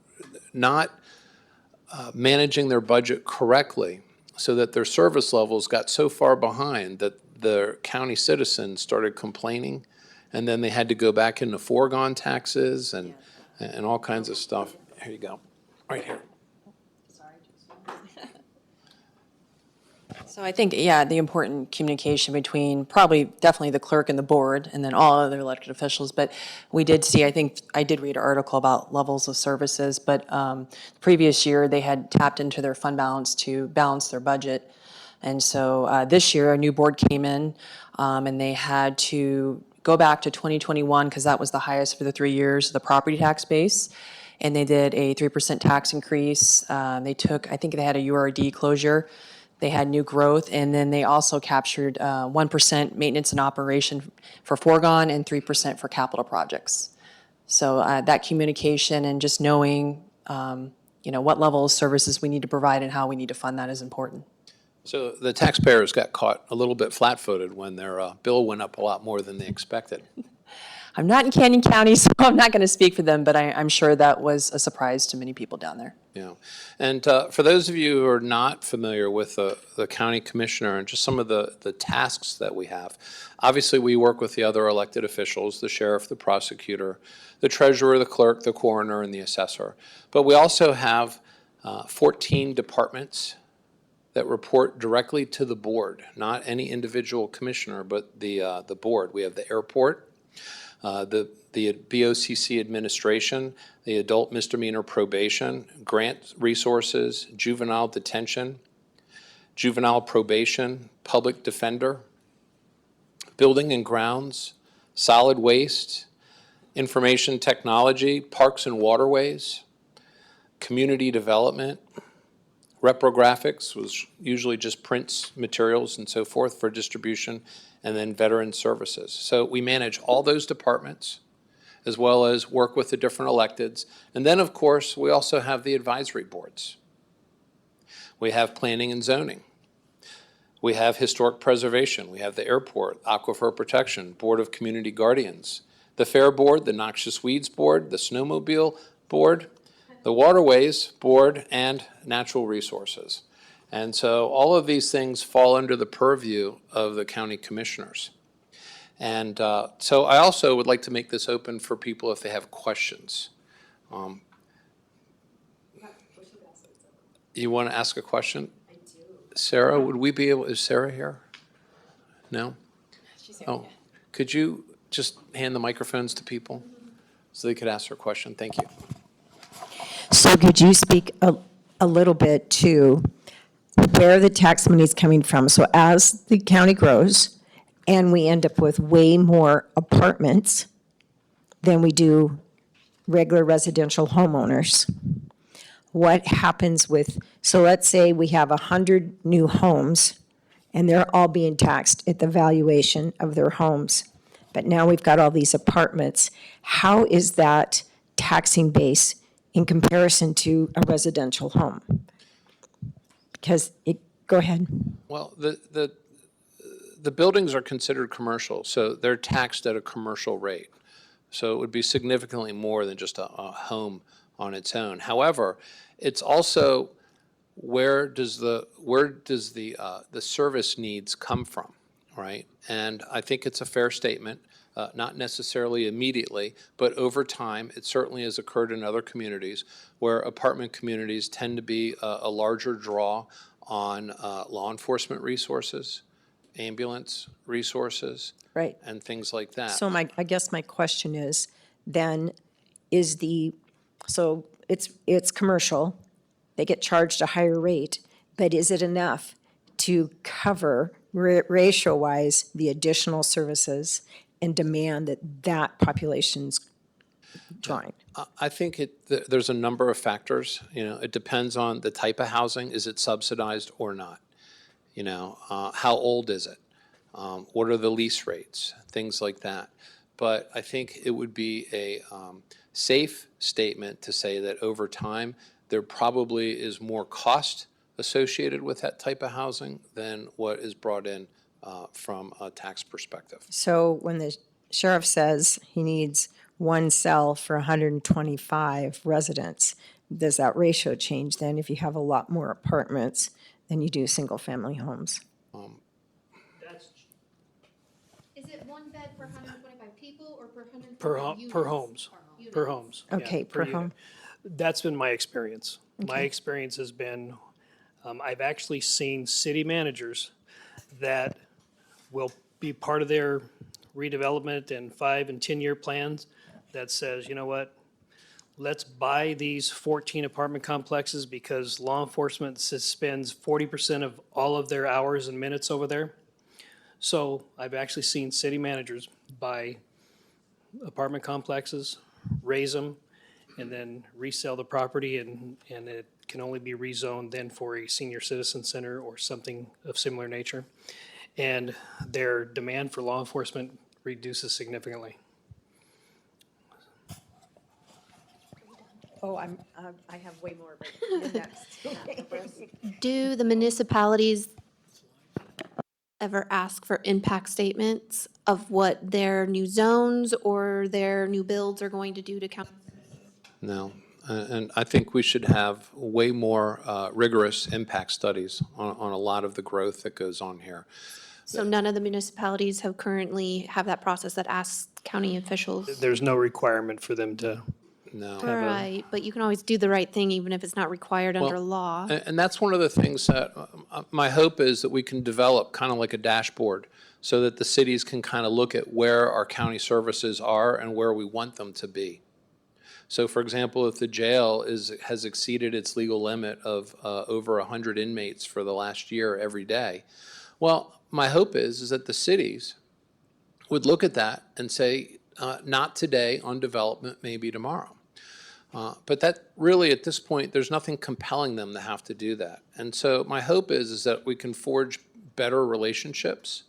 managing their budget correctly so that their service levels got so far behind that the county citizens started complaining, and then they had to go back into foregone taxes and all kinds of stuff. Here you go, right here. So I think, yeah, the important communication between definitely the clerk and the board, and then all other elected officials. But we did see, I think, I did read an article about levels of services, but the previous year they had tapped into their fund balance to balance their budget. And so this year, a new board came in, and they had to go back to 2021 because that was the highest for the 3 years of the property tax base. And they did a 3% tax increase. They took, I think they had a URD closure. They had new growth, and then they also captured 1% maintenance and operation for foregone and 3% for capital projects. So that communication and just knowing, what level of services we need to provide and how we need to fund that is important. So the taxpayers got caught a little bit flat-footed when their bill went up a lot more than they expected. I'm not in Canyon County, so I'm not going to speak for them, but I'm sure that was a surprise to many people down there. Yeah, and for those of you who are not familiar with the county commissioner and just some of the tasks that we have, obviously we work with the other elected officials, the sheriff, the prosecutor, the treasurer, the clerk, the coroner, and the assessor. But we also have 14 departments that report directly to the board, not any individual commissioner, but the board. We have the airport, the BOCC administration, the adult misdemeanor probation, grant resources, juvenile detention, juvenile probation, public defender, building and grounds, solid waste, information technology, parks and waterways, community development. Reprographics was usually just prints, materials, and so forth for distribution, and then veteran services. So we manage all those departments as well as work with the different electeds. And then, of course, we also have the advisory boards. We have planning and zoning. We have historic preservation. We have the airport, aquifer protection, board of community guardians, the fair board, the noxious weeds board, the snowmobile board, the waterways board, and natural resources. And so all of these things fall under the purview of the county commissioners. And so I also would like to make this open for people if they have questions. You want to ask a question? I do. Sarah, would we be able, is Sarah here? No? She's here. Oh, could you just hand the microphones to people so they could ask their question? Thank you. So could you speak a little bit to where the tax money is coming from? So as the county grows and we end up with way more apartments than we do regular residential homeowners, what happens with, so let's say we have 100 new homes and they're all being taxed at the valuation of their homes. But now we've got all these apartments. How is that taxing base in comparison to a residential home? Because go ahead. Well, the buildings are considered commercial, so they're taxed at a commercial rate. So it would be significantly more than just a home on its own. However, it's also where does the service needs come from, right? And I think it's a fair statement, not necessarily immediately, but over time, it certainly has occurred in other communities where apartment communities tend to be a larger draw on law enforcement resources, ambulance resources, Right. and things like that. So I guess my question is, then, so it's commercial, they get charged a higher rate, but is it enough to cover ratio-wise the additional services and demand that population's drawing? I think there's a number of factors. It depends on the type of housing. Is it subsidized or not? How old is it? What are the lease rates? Things like that. But I think it would be a safe statement to say that over time, there probably is more cost associated with that type of housing than what is brought in from a tax perspective. So when the sheriff says he needs one cell for 125 residents, does that ratio change then if you have a lot more apartments than you do single-family homes? Is it one bed per 125 people or per 125 Per units? homes, Units. per homes. yeah, Okay, per unit. home. That's been my experience. My Okay. experience has been, I've actually seen city managers that will be part of their redevelopment and 5 and 10-year plans that says, you know what, let's buy these 14 apartment complexes because law enforcement spends 40% of all of their hours and minutes over there. So I've actually seen city managers buy apartment complexes, raise them, and then resell the property, and it can only be rezoned then for a senior citizen center or something of similar nature. And their demand for law enforcement reduces significantly. Oh, I have way more, but you're next. Do the municipalities ever ask for impact statements of what their new zones or their new builds are going to do to county? No. And I think we should have way more rigorous impact studies on a lot of the growth that goes on here. So none of the municipalities have currently have that process that asks county officials? There's no requirement for them to. No. Right, but you can always do the right thing even if it's not required under Well, law. And that's one of the things that my hope is that we can develop kind of like a dashboard so that the cities can kind of look at where our county services are and where we want them to be. So for example, if the jail has exceeded its legal limit of over 100 inmates for the last year every day, well, my hope is that the cities would look at that and say, not today on development, maybe tomorrow. But that really, at this point, there's nothing compelling them to have to do that. And so my hope is that we can forge better relationships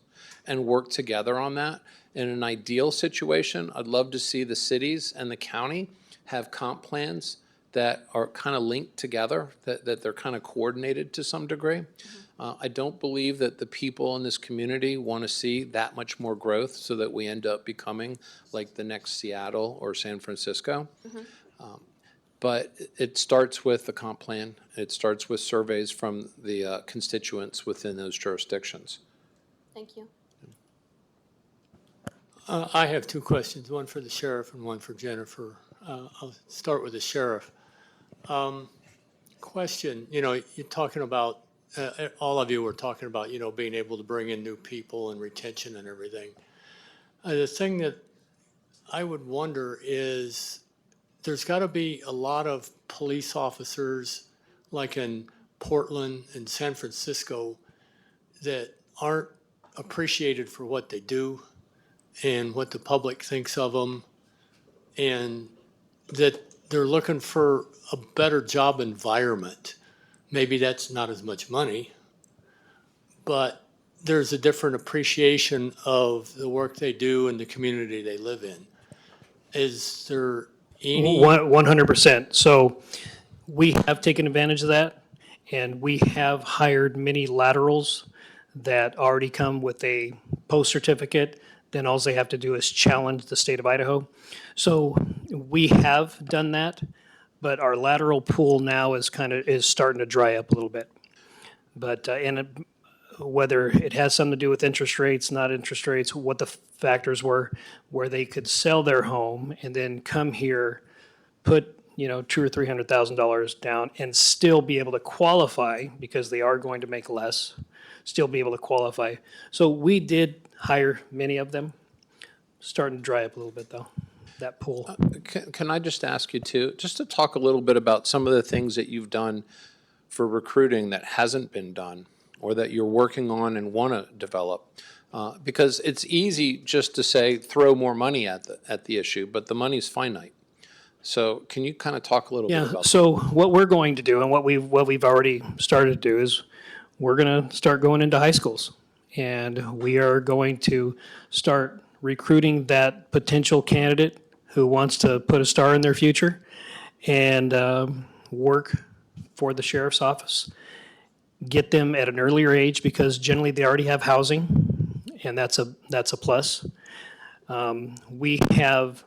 and work together on that. In an ideal situation, I'd love to see the cities and the county have comp plans that are kind of linked together, that they're kind of coordinated to some degree. I don't believe that the people in this community want to see that much more growth so that we end up becoming like the next Seattle or San Francisco. But it starts with the comp plan. It starts with surveys from the constituents within those jurisdictions. Thank you. I have two questions, one for the sheriff and one for Jennifer. I'll start with the sheriff. Question, you're talking about, all of you were talking about, being able to bring in new people and retention and everything. The thing that I would wonder is there's got to be a lot of police officers like in Portland and San Francisco that aren't appreciated for what they do and what the public thinks of them, and that they're looking for a better job environment. Maybe that's not as much money, but there's a different appreciation of the work they do and the community they live in. Is there any? 100%. So we have taken advantage of that, and we have hired many laterals that already come with a post certificate. Then all they have to do is challenge the state of Idaho. So we have done that, but our lateral pool now is starting to dry up a little bit. But whether it has something to do with interest rates, not interest rates, what the factors were, where they could sell their home and then come here, put $200,000 or $300,000 down, and still be able to qualify because they are going to make less. Still be able to qualify. So we did hire many of them. Starting to dry up a little bit though, that pool. Can I just ask you just to talk a little bit about some of the things that you've done for recruiting that hasn't been done, or that you're working on and want to develop? Because it's easy just to say, throw more money at the issue, but the money's finite. So can you kind of talk a little bit Yeah, about that? so what we're going to do and what we've already started to do is we're going to start going into high schools. And we are going to start recruiting that potential candidate who wants to put a star in their future and work for the sheriff's office. Get them at an earlier age because generally they already have housing, and that's a plus. We have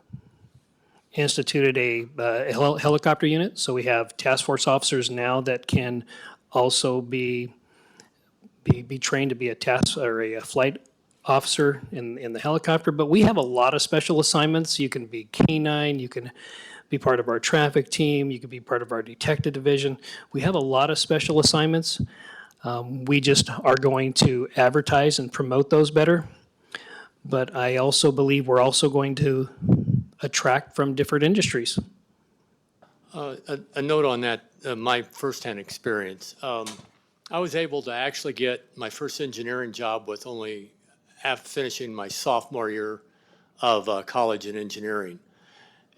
instituted a helicopter unit, so we have task force officers now that can also be trained to be a task or a flight officer in the helicopter. But we have a lot of special assignments. You can be canine, you can be part of our traffic team, you can be part of our detective division. We have a lot of special assignments. We just are going to advertise and promote those better. But I also believe we're also going to attract from different industries. A note on that, my firsthand experience. I was able to actually get my first engineering job with only after finishing my sophomore year of college in engineering.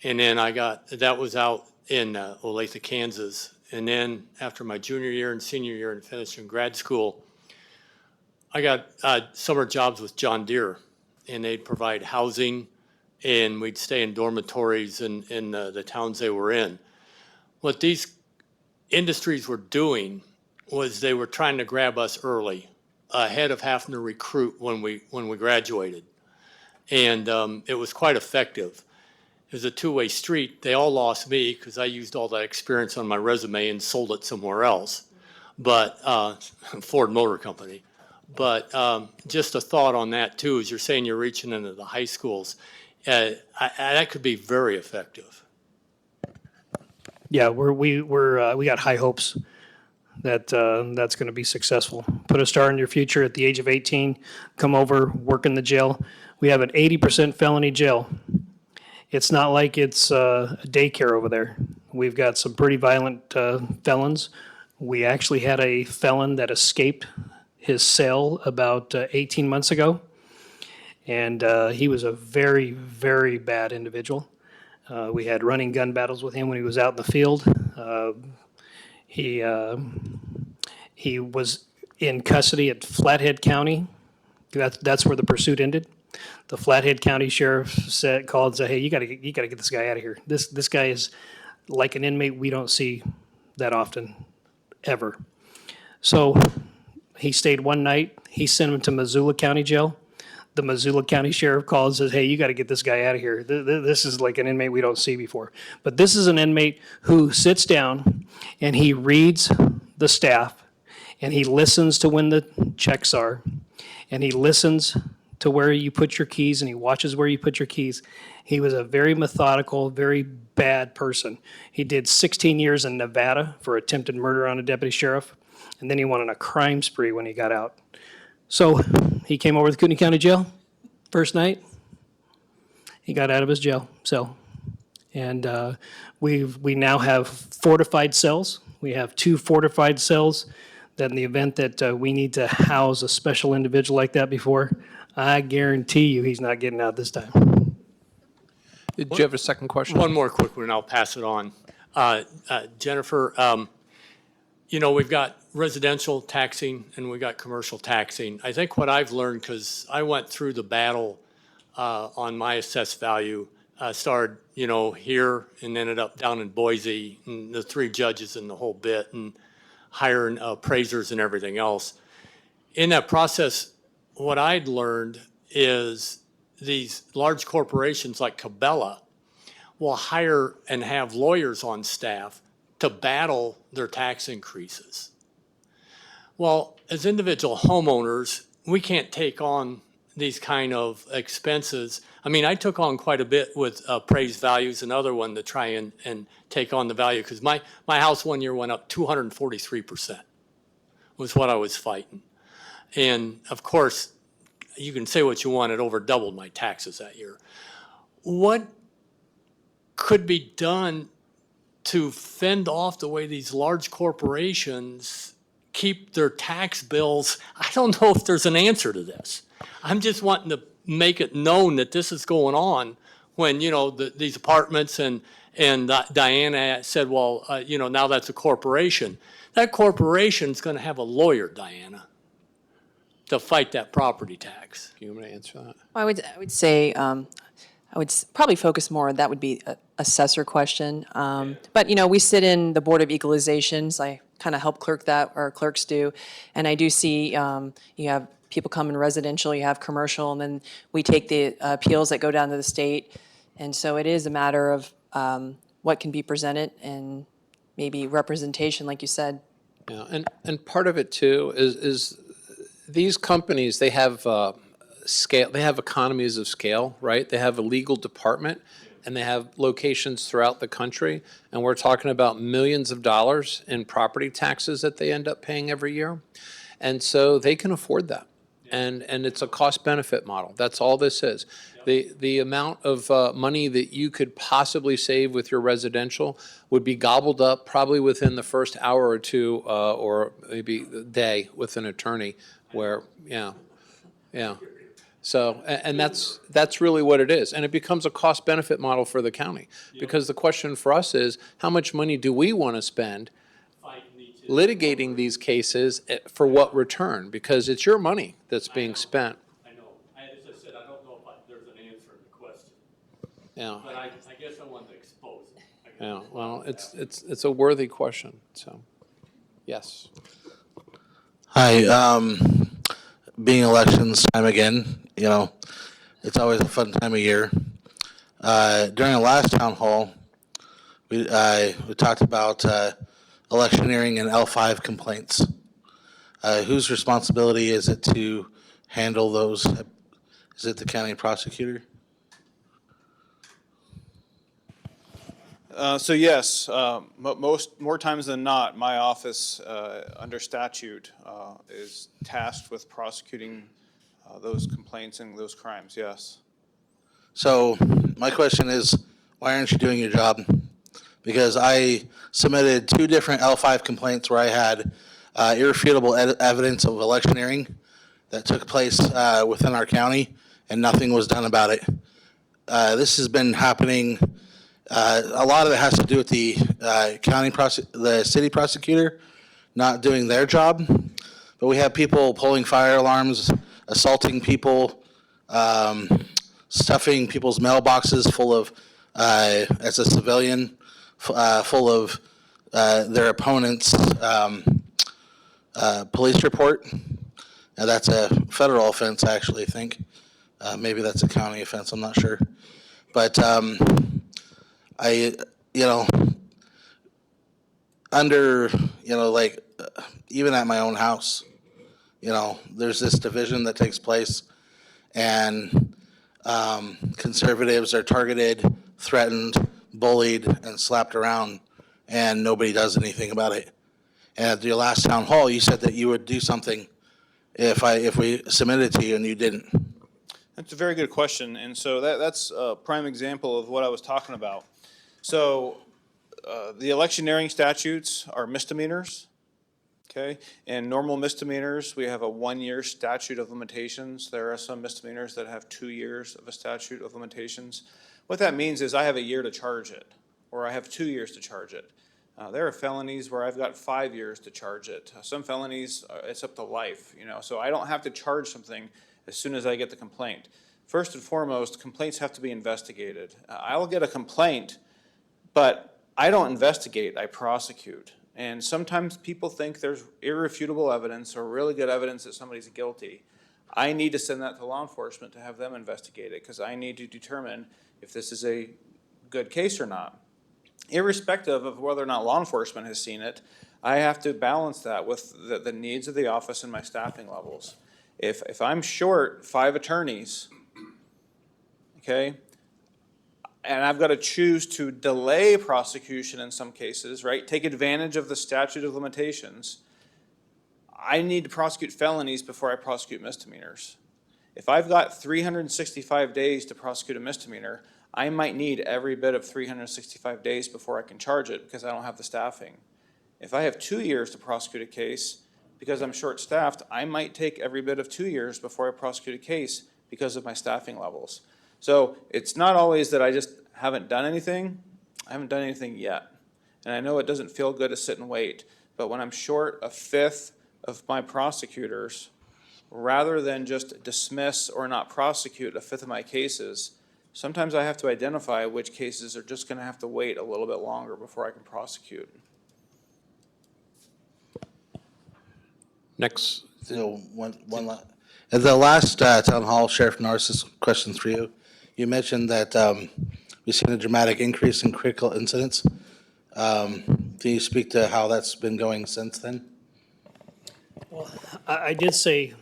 And then that was out in Olathe, Kansas. And then after my junior year and senior year and finishing grad school, I got summer jobs with John Deere, and they'd provide housing, and we'd stay in dormitories in the towns they were in. What these industries were doing was they were trying to grab us early, ahead of having to recruit when we graduated. And it was quite effective. It was a two-way street. They all lost me because I used all that experience on my resume and sold it somewhere else, but Ford Motor Company. But just a thought on that too, as you're saying you're reaching into the high schools, that could be very effective. Yeah, we got high hopes that that's going to be successful. Put a star in your future at the age of 18, come over, work in the jail. We have an 80% felony jail. It's not like it's a daycare over there. We've got some pretty violent felons. We actually had a felon that escaped his cell about 18 months ago, and he was a very, very bad individual. We had running gun battles with him when he was out in the field. He was in custody at Flathead County. That's where the pursuit ended. The Flathead County Sheriff called and said, "Hey, you got to get this guy out of here. This guy is like an inmate we don't see that often, ever." So he stayed one night. He sent him to Missoula County Jail. The Missoula County Sheriff called and says, "Hey, you got to get this guy out of here. This is like an inmate we don't see before." But this is an inmate who sits down and he reads the staff and he listens to when the checks are and he listens to where you put your keys and he watches where you put your keys. He was a very methodical, very bad person. He did 16 years in Nevada for attempted murder on a deputy sheriff, and then he went on a crime spree when he got out. So he came over to the Kootenai County Jail first night. He got out of his jail cell. And we now have fortified cells. We have 2 fortified cells that in the event that we need to house a special individual like that before, I guarantee you he's not getting out this time. Did you have a second question? One more quick one, and I'll pass it on. Jennifer, we've got residential taxing and we got commercial taxing. I think what I've learned, because I went through the battle on my assessed value, started, here and ended up down in Boise, and the 3 judges and the whole bit, and hiring appraisers and everything else. In that process, what I'd learned is these large corporations like Cabela will hire and have lawyers on staff to battle their tax increases. Well, as individual homeowners, we can't take on these kind of expenses. I mean, I took on quite a bit with appraised values, another one to try and take on the value, because my house one year went up 243%, was what I was fighting. And of course, you can say what you want, it over doubled my taxes that year. What could be done to fend off the way these large corporations keep their tax bills? I don't know if there's an answer to this. I'm just wanting to make it known that this is going on when, these apartments and Diana said, well, now that's a corporation. That corporation's going to have a lawyer, Diana, to fight that property tax. You want me to answer that? I would say, I would probably focus more, that would be a assessor question. But, we sit in the Board of Equalizations. I kind of help clerk that, or clerks do. And I do see you have people come in residential, you have commercial, and then we take the appeals that go down to the state. And so it is a matter of what can be presented and maybe representation, like you said. Yeah, and part of it too is these companies, they have scale, they have economies of scale, right? They have a legal department and they have locations throughout the country. And we're talking about millions of dollars in property taxes that they end up paying every year. And so they can afford that. And it's a cost benefit model. That's all this is. The amount of money that you could possibly save with your residential would be gobbled up probably within the first hour or two, or maybe a day with an attorney where, yeah. So, and that's really what it is. And it becomes a cost benefit model for the county. Because the question for us is, how much money do we want to spend litigating these cases for what return? Because it's your money that's being spent. I know. As I said, I don't know if there's an answer to the question. Yeah. But I guess I wanted to expose it. Yeah, well, it's a worthy question, so, yes. Hi, being elections time again, it's always a fun time of year. During the last town hall, we talked about electioneering and L5 complaints. Whose responsibility is it to handle those? Is it the county prosecutor? So yes, more times than not, my office, under statute, is tasked with prosecuting those complaints and those crimes, yes. So my question is, why aren't you doing your job? Because I submitted 2 different L5 complaints where I had irrefutable evidence of electioneering that took place within our county, and nothing was done about it. This has been happening. A lot of it has to do with the the city prosecutor not doing their job. But we have people pulling fire alarms, assaulting people, stuffing people's mailboxes full of, as a civilian, full of their opponent's police report. Now that's a federal offense, actually, I think. Maybe that's a county offense, I'm not sure. But even at my own house, there's this division that takes place, and conservatives are targeted, threatened, bullied, and slapped around, and nobody does anything about it. And at your last town hall, you said that you would do something if we submitted to you, and you didn't. That's a very good question, and so that's a prime example of what I was talking about. So the electioneering statutes are misdemeanors, okay? And normal misdemeanors, we have a 1-year statute of limitations. There are some misdemeanors that have 2 years of a statute of limitations. What that means is I have a year to charge it, or I have 2 years to charge it. There are felonies where I've got 5 years to charge it. Some felonies, it's up to life, so I don't have to charge something as soon as I get the complaint. First and foremost, complaints have to be investigated. I'll get a complaint, but I don't investigate, I prosecute. And sometimes people think there's irrefutable evidence or really good evidence that somebody's guilty. I need to send that to law enforcement to have them investigate it, because I need to determine if this is a good case or not. Irrespective of whether or not law enforcement has seen it, I have to balance that with the needs of the office and my staffing levels. If I'm short 5 attorneys, okay, and I've got to choose to delay prosecution in some cases, right, take advantage of the statute of limitations, I need to prosecute felonies before I prosecute misdemeanors. If I've got 365 days to prosecute a misdemeanor, I might need every bit of 365 days before I can charge it because I don't have the staffing. If I have 2 years to prosecute a case because I'm short-staffed, I might take every bit of 2 years before I prosecute a case because of my staffing levels. So it's not always that I just haven't done anything. I haven't done anything yet. And I know it doesn't feel good to sit and wait, but when I'm short a fifth of my prosecutors, rather than just dismiss or not prosecute a fifth of my cases, sometimes I have to identify which cases are just going to have to wait a little bit longer before I can prosecute. Next, So at the last town hall, Sheriff Norris, this question's for you. You mentioned that we've seen a dramatic increase in critical incidents. Can you speak to how that's been going since then? I did say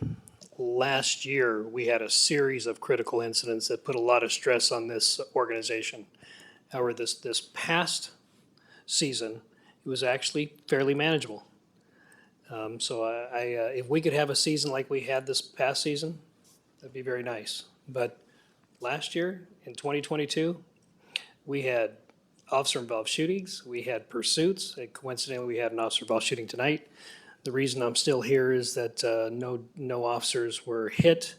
last year, we had a series of critical incidents that put a lot of stress on this organization. However, this past season, it was actually fairly manageable. So if we could have a season like we had this past season, that'd be very nice. But last year, in 2022, we had officer-involved shootings, we had pursuits, and coincidentally, we had an officer-involved shooting tonight. The reason I'm still here is that no officers were hit.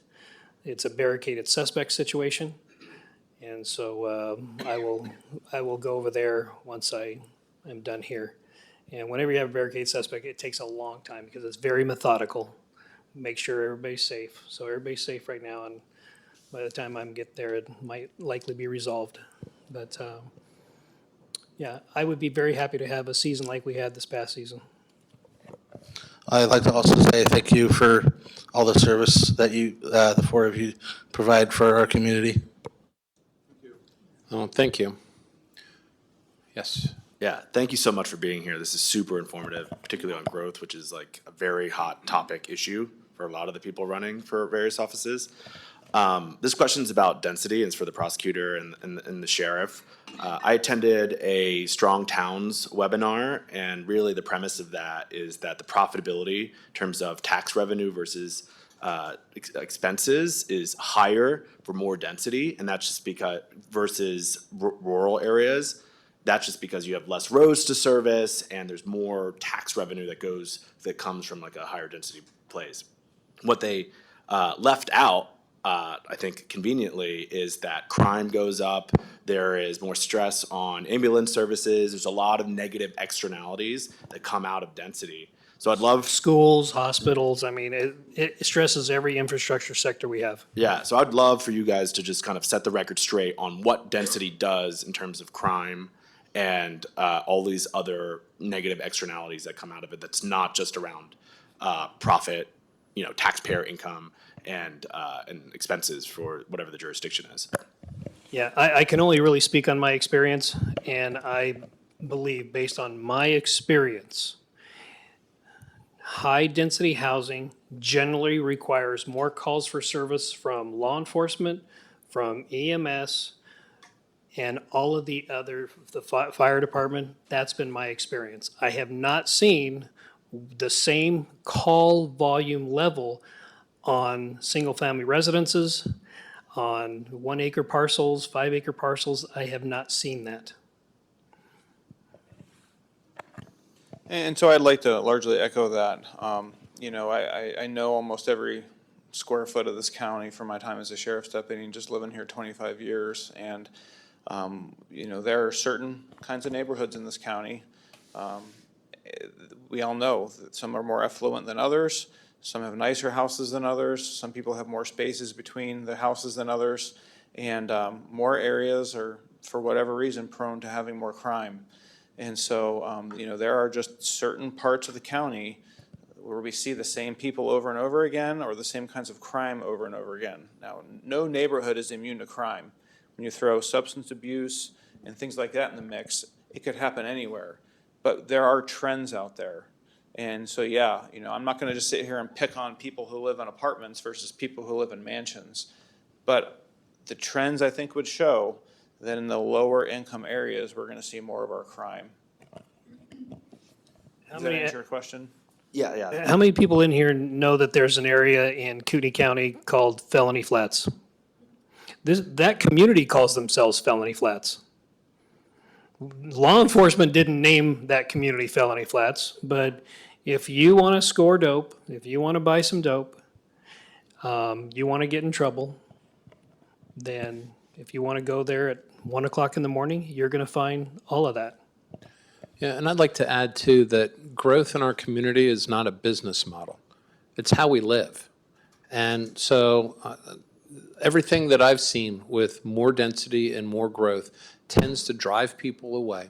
It's a barricaded suspect situation. And so I will go over there once I am done here. And whenever you have a barricaded suspect, it takes a long time because it's very methodical. Make sure everybody's safe. So everybody's safe right now, and by the time I get there, it might likely be resolved. But yeah, I would be very happy to have a season like we had this past season. I'd like to also say thank you for all the service that you, the 4 of you, provide for our community. oh, thank you. Yes. Yeah, thank you so much for being here. This is super informative, particularly on growth, which is like a very hot topic issue for a lot of the people running for various offices. This question is about density, and it's for the prosecutor and the sheriff. I attended a Strong Towns webinar, and really the premise of that is that the profitability in terms of tax revenue versus expenses is higher for more density, and that's just because versus rural areas. That's just because you have less roads to service, and there's more tax revenue that comes from like a higher density place. What they left out, I think conveniently, is that crime goes up. There is more stress on ambulance services. There's a lot of negative externalities that come out of density. So I'd love Schools, hospitals, I mean, it stresses every infrastructure sector we have. Yeah, so I'd love for you guys to just kind of set the record straight on what density does in terms of crime and all these other negative externalities that come out of it. That's not just around profit, taxpayer income, and expenses for whatever the jurisdiction is. Yeah, I can only really speak on my experience, and I believe, based on my experience, high-density housing generally requires more calls for service from law enforcement, from EMS, and all of the fire department. That's been my experience. I have not seen the same call volume level on single-family residences, on 1-acre parcels, 5-acre parcels. I have not seen that. And so I'd like to largely echo that. I know almost every square foot of this county from my time as a sheriff's deputy and just living here 25 years. And, there are certain kinds of neighborhoods in this county We all know that some are more affluent than others. Some have nicer houses than others. Some people have more spaces between the houses than others. And more areas are, for whatever reason, prone to having more crime. And so, there are just certain parts of the county where we see the same people over and over again, or the same kinds of crime over and over again. Now, no neighborhood is immune to crime. When you throw substance abuse and things like that in the mix, it could happen anywhere. But there are trends out there. And so, yeah, I'm not gonna just sit here and pick on people who live in apartments versus people who live in mansions. But the trends, I think, would show that in the lower income areas, we're gonna see more of our crime. Does that answer your question? Yeah. How many people in here know that there's an area in Kootenai County called Felony Flats? That community calls themselves Felony Flats. Law enforcement didn't name that community Felony Flats, but if you want to score dope, if you want to buy some dope, you want to get in trouble, then if you want to go there at 1 o'clock in the morning, you're going to find all of that. Yeah, and I'd like to add too that growth in our community is not a business model. It's how we live. And so everything that I've seen with more density and more growth tends to drive people away.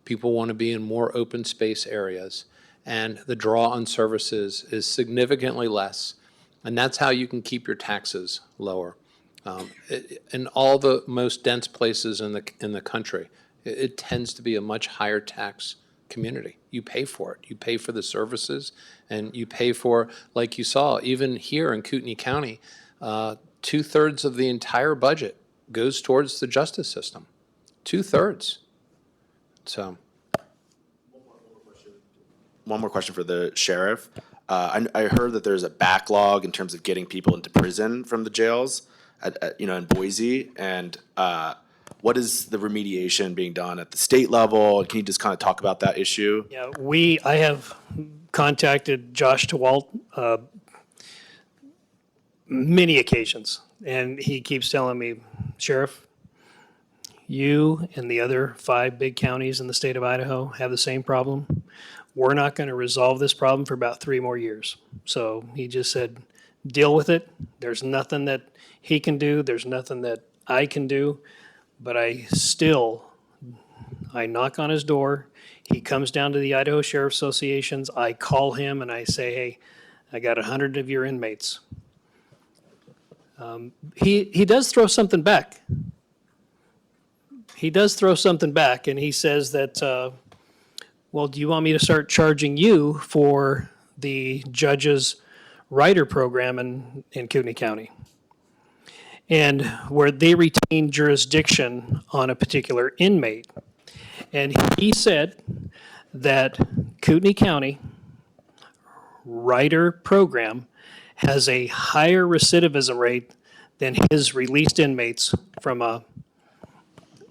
People want to be in more open space areas, and the draw on services is significantly less. And that's how you can keep your taxes lower. In all the most dense places in the country, it tends to be a much higher tax community. You pay for it. You pay for the services, and you pay for, like you saw, even here in Kootenai County, 2/3 of the entire budget goes towards the justice system. 2/3. So. One more question for the sheriff. I heard that there's a backlog in terms of getting people into prison from the jails in Boise. And what is the remediation being done at the state level? Can you just kind of talk about that issue? Yeah, I have contacted Josh DeWalt many occasions, and he keeps telling me, Sheriff, you and the other 5 big counties in the state of Idaho have the same problem. We're not going to resolve this problem for about 3 more years. So he just said, deal with it. There's nothing that he can do. There's nothing that I can do. But I knock on his door. He comes down to the Idaho Sheriff Associations. I call him and I say, hey, I got 100 of your inmates. He does throw something back. He does throw something back, and he says that, well, do you want me to start charging you for the judge's writer program in Kootenai County? And where they retain jurisdiction on a particular inmate. And he said that Kootenai County writer program has a higher recidivism rate than his released inmates from a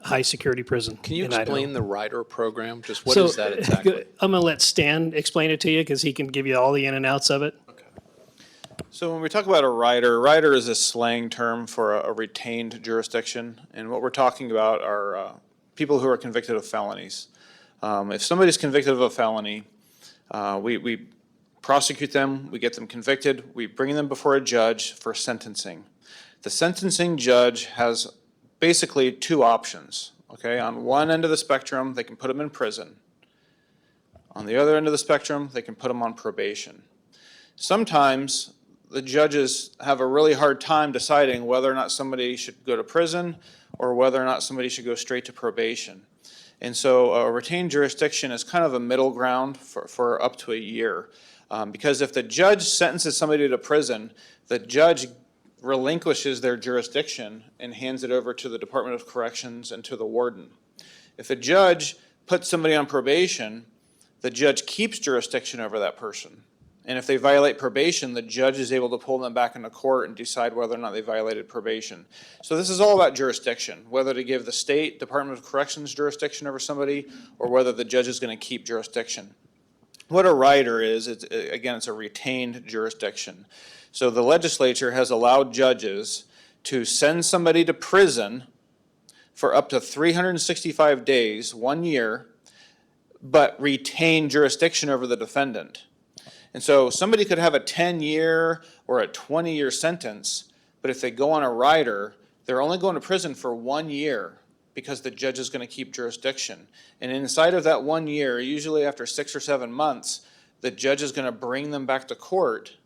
high-security prison Can you in Idaho. explain the rider program? Just what is that exactly? I'm going to let Stan explain it to you because he can give you all the in and outs of it. So when we talk about a rider is a slang term for a retained jurisdiction. And what we're talking about are people who are convicted of felonies. If somebody's convicted of a felony, we prosecute them, we get them convicted, we bring them before a judge for sentencing. The sentencing judge has basically 2 options, okay? On one end of the spectrum, they can put them in prison. On the other end of the spectrum, they can put them on probation. Sometimes the judges have a really hard time deciding whether or not somebody should go to prison or whether or not somebody should go straight to probation. And so a retained jurisdiction is kind of a middle ground for up to a year. Because if the judge sentences somebody to prison, the judge relinquishes their jurisdiction and hands it over to the Department of Corrections and to the warden. If the judge puts somebody on probation, the judge keeps jurisdiction over that person. And if they violate probation, the judge is able to pull them back into court and decide whether or not they violated probation. So this is all about jurisdiction, whether to give the state Department of Corrections jurisdiction over somebody or whether the judge is going to keep jurisdiction. What a rider is, it's a retained jurisdiction. So the legislature has allowed judges to send somebody to prison for up to 365 days, 1 year, but retain jurisdiction over the defendant. And so somebody could have a 10-year or a 20-year sentence, but if they go on a rider, they're only going to prison for 1 year because the judge is going to keep jurisdiction. And inside of that 1 year, usually after 6 or 7 months, the judge is going to bring them back to court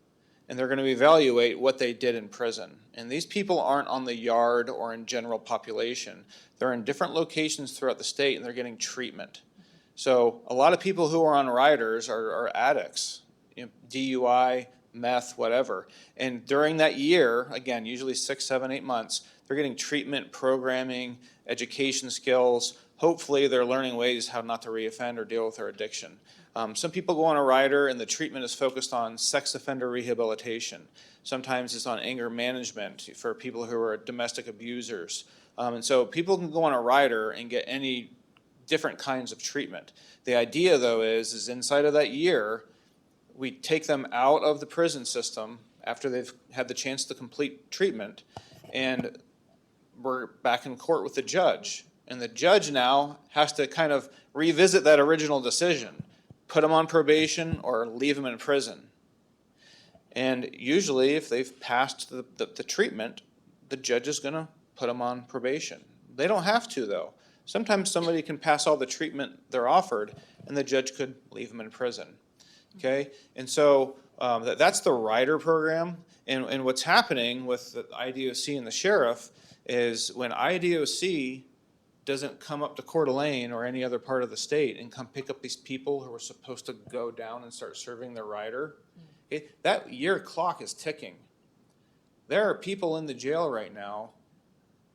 and they're going to evaluate what they did in prison. And these people aren't on the yard or in general population. They're in different locations throughout the state and they're getting treatment. So a lot of people who are on riders are addicts, DUI, meth, whatever. And during that year, again, usually 6, 7, 8 months, they're getting treatment, programming, education skills. Hopefully they're learning ways how not to reoffend or deal with their addiction. Some people go on a rider and the treatment is focused on sex offender rehabilitation. Sometimes it's on anger management for people who are domestic abusers. And so people can go on a rider and get any different kinds of treatment. The idea though is inside of that year, we take them out of the prison system after they've had the chance to complete treatment, and we're back in court with the judge. And the judge now has to kind of revisit that original decision, put them on probation or leave them in prison. And usually if they've passed the treatment, the judge is gonna put them on probation. They don't have to though. Sometimes somebody can pass all the treatment they're offered and the judge could leave them in prison. Okay, and so that's the rider program. And what's happening with the IDOC and the sheriff is when IDOC doesn't come up to Coeur d'Alene or any other part of the state and come pick up these people who are supposed to go down and start serving their rider, that year clock is ticking. There are people in the jail right now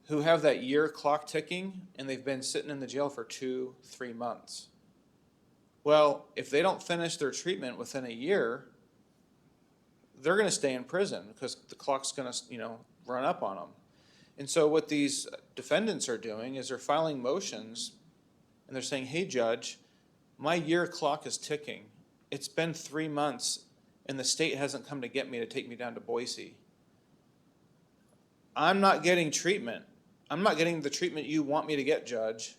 who have that year clock ticking and they've been sitting in the jail for 2-3 months. Well, if they don't finish their treatment within a year, they're going to stay in prison because the clock's going to, run up on them. And so what these defendants are doing is they're filing motions and they're saying, hey, judge, my year clock is ticking. It's been 3 months and the state hasn't come to get me to take me down to Boise. I'm not getting treatment. I'm not getting the treatment you want me to get, judge.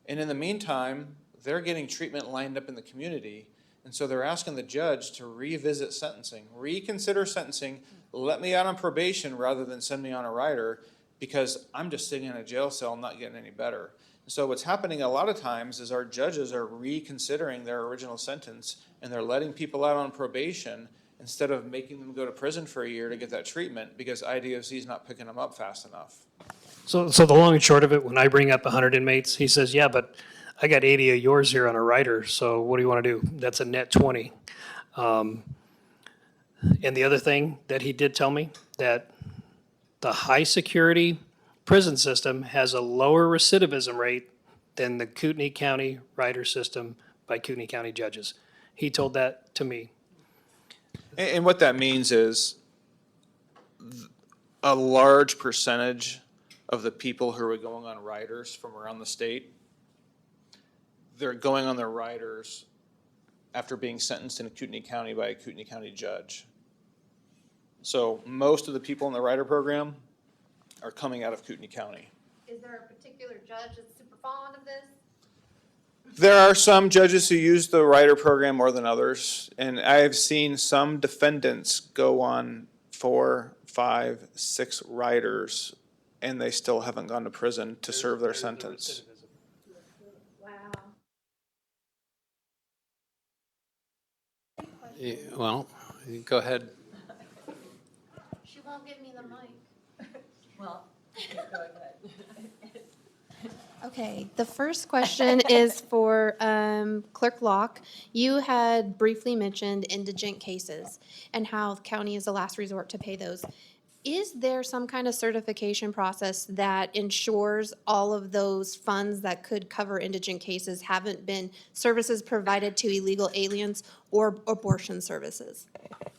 And in the meantime, they're getting treatment lined up in the community. And so they're asking the judge to revisit sentencing, reconsider sentencing, let me out on probation rather than send me on a rider because I'm just sitting in a jail cell not getting any better. And so what's happening a lot of times is our judges are reconsidering their original sentence and they're letting people out on probation instead of making them go to prison for a year to get that treatment because IDOC is not picking them up fast enough. So the long and short of it, when I bring up 100 inmates, he says, yeah, but I got 80 of yours here on a rider, so what do you want to do? That's a net 20. And the other thing that he did tell me, that the high security prison system has a lower recidivism rate than the Kootenai County rider system by Kootenai County judges. He told that to me. And what that means is a large percentage of the people who are going on riders from around the state, they're going on their riders after being sentenced in Kootenai County by a Kootenai County judge. So most of the people in the rider program are coming out of Kootenai County. Is there a particular judge that's super fond of this? There are some judges who use the rider program more than others, and I've seen some defendants go on 4, 5, 6 riders, and they still haven't gone to prison to serve their sentence. Wow. Well, go ahead. She won't give me the mic. Well, go ahead. Okay, the first question is for Clerk Locke. You had briefly mentioned indigent cases and how the county is the last resort to pay those. Is there some kind of certification process that ensures all of those funds that could cover indigent cases haven't been services provided to illegal aliens or abortion services?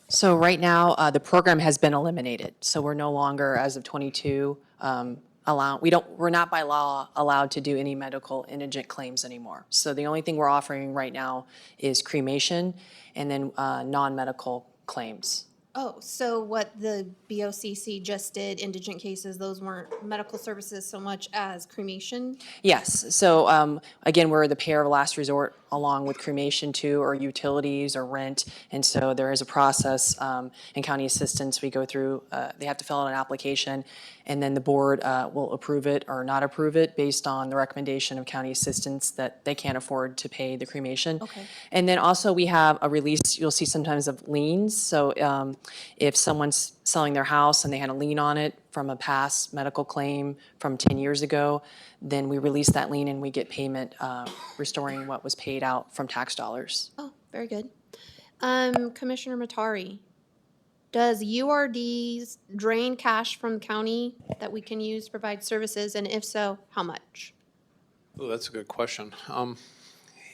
So right now, the program has been eliminated. So we're no longer, as of 22, we're not by law allowed to do any medical indigent claims anymore. So the only thing we're offering right now is cremation and then non-medical claims. Oh, so what the BOCC just did, indigent cases, those weren't medical services so much as cremation? Yes, so again, we're the payer of last resort along with cremation too, or utilities or rent. And so there is a process in county assistance. We go through, they have to fill out an application, and then the board will approve it or not approve it based on the recommendation of county assistance that they can't afford to pay the cremation. Okay. And then also we have a release, you'll see sometimes of liens. So if someone's selling their house and they had a lien on it from a past medical claim from 10 years ago, then we release that lien and we get payment restoring what was paid out from tax dollars. Oh, very good. Commissioner Matari, does URDs drain cash from the county that we can use to provide services, and if so, how much? Oh, that's a good question.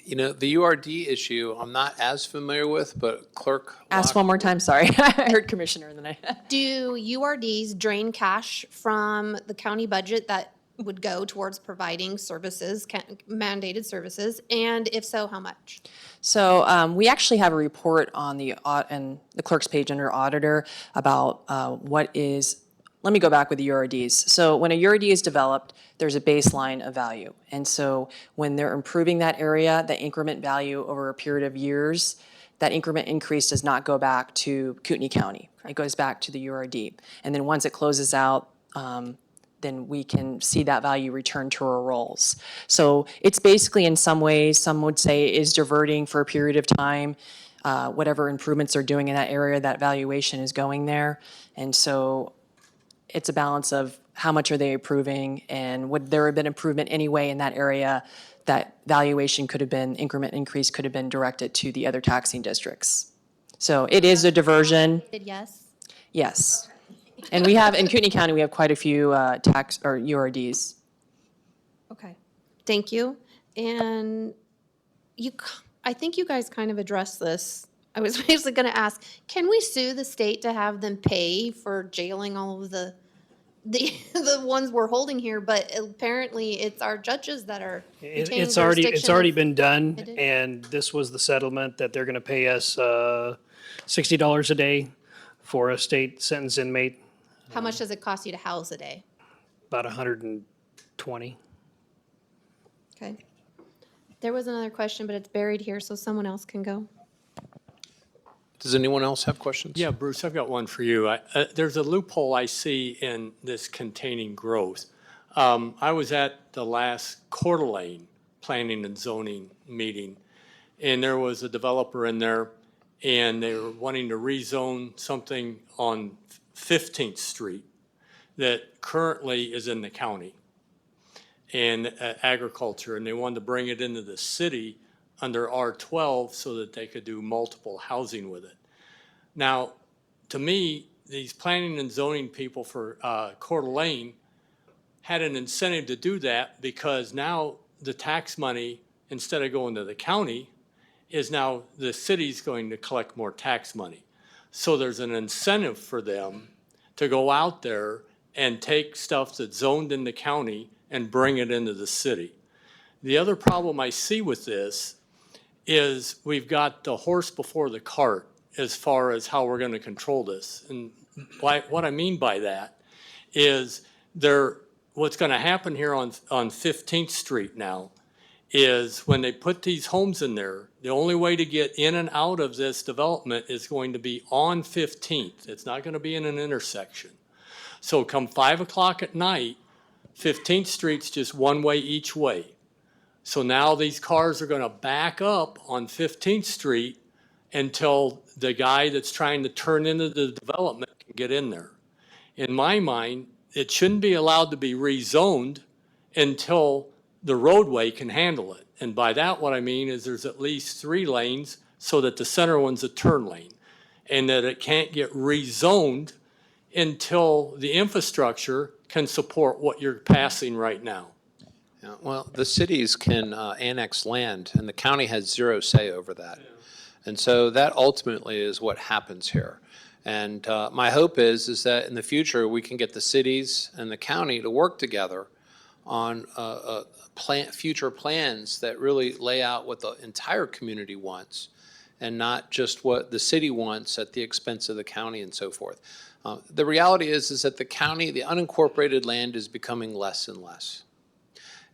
You know, the URD issue, I'm not as familiar with, but Clerk. Ask Locke- one more time, sorry. I heard Commissioner in the night. Do URDs drain cash from the county budget that would go towards providing services, mandated services, and if so, how much? So we actually have a report on the and the clerk's page under auditor about what is. Let me go back with the URDs. So when a URD is developed, there's a baseline of value, and so when they're improving that area, the increment value over a period of years, that increment increase does not go back to Kootenai County. It goes back to the URD, and then once it closes out. Then we can see that value return to our rolls. So it's basically, in some ways, some would say is diverting for a period of time. Whatever improvements they're doing in that area, that valuation is going there. And so it's a balance of how much are they approving, and would there have been improvement anyway in that area, that valuation could have been, increment increase could have been directed to the other taxing districts. So it is a diversion, Yes. yes. And we have, in Kootenai County, we have quite a few tax or URDs. Okay, thank you. And I think you guys kind of addressed this. I was basically going to ask, can we sue the state to have them pay for jailing all of the ones we're holding here? But apparently, it's our judges that are retaining It's already jurisdiction. been done, It is? and this was the settlement that they're gonna pay us $60 a day for a state sentence inmate, How much does it cost you to house a day? about 120. Okay. There was another question, but it's buried here, so someone else can go. Does anyone else have questions? Yeah, Bruce, I've got one for you. There's a loophole I see in this containing growth. I was at the last Coeur d'Alene Planning and Zoning meeting, and there was a developer in there, and they were wanting to rezone something on 15th Street that currently is in the county and agriculture, and they wanted to bring it into the city under R12 so that they could do multiple housing with it. Now, to me, these planning and zoning people for Coeur d'Alene had an incentive to do that because now the tax money, instead of going to the county, is now the city's going to collect more tax money. So there's an incentive for them to go out there and take stuff that's zoned in the county and bring it into the city. The other problem I see with this is we've got the horse before the cart as far as how we're going to control this. And what I mean by that is what's going to happen here on 15th Street now is when they put these homes in there, the only way to get in and out of this development is going to be on 15th. It's not going to be in an intersection. So come 5 o'clock at night, 15th Street's just one way each way. So now these cars are going to back up on 15th Street until the guy that's trying to turn into the development can get in there. In my mind, it shouldn't be allowed to be rezoned until the roadway can handle it. And by that, what I mean is there's at least 3 lanes so that the center one's a turn lane, and that it can't get rezoned until the infrastructure can support what you're passing right now. Yeah, well, the cities can annex land, and the county has zero say over that. And so that ultimately is what happens here. And my hope is that in the future, we can get the cities and the county to work together on future plans that really lay out what the entire community wants and not just what the city wants at the expense of the county and so forth. The reality is that the county, the unincorporated land is becoming less and less.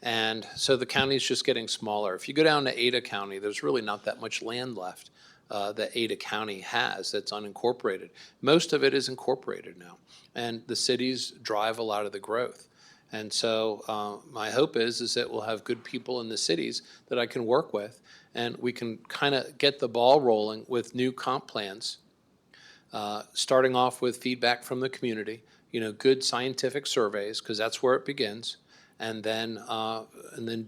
And so the county is just getting smaller. If you go down to Ada County, there's really not that much land left that Ada County has that's unincorporated. Most of it is incorporated now, and the cities drive a lot of the growth. And so my hope is that we'll have good people in the cities that I can work with, and we can kind of get the ball rolling with new comp plans, starting off with feedback from the community, good scientific surveys, because that's where it begins, and then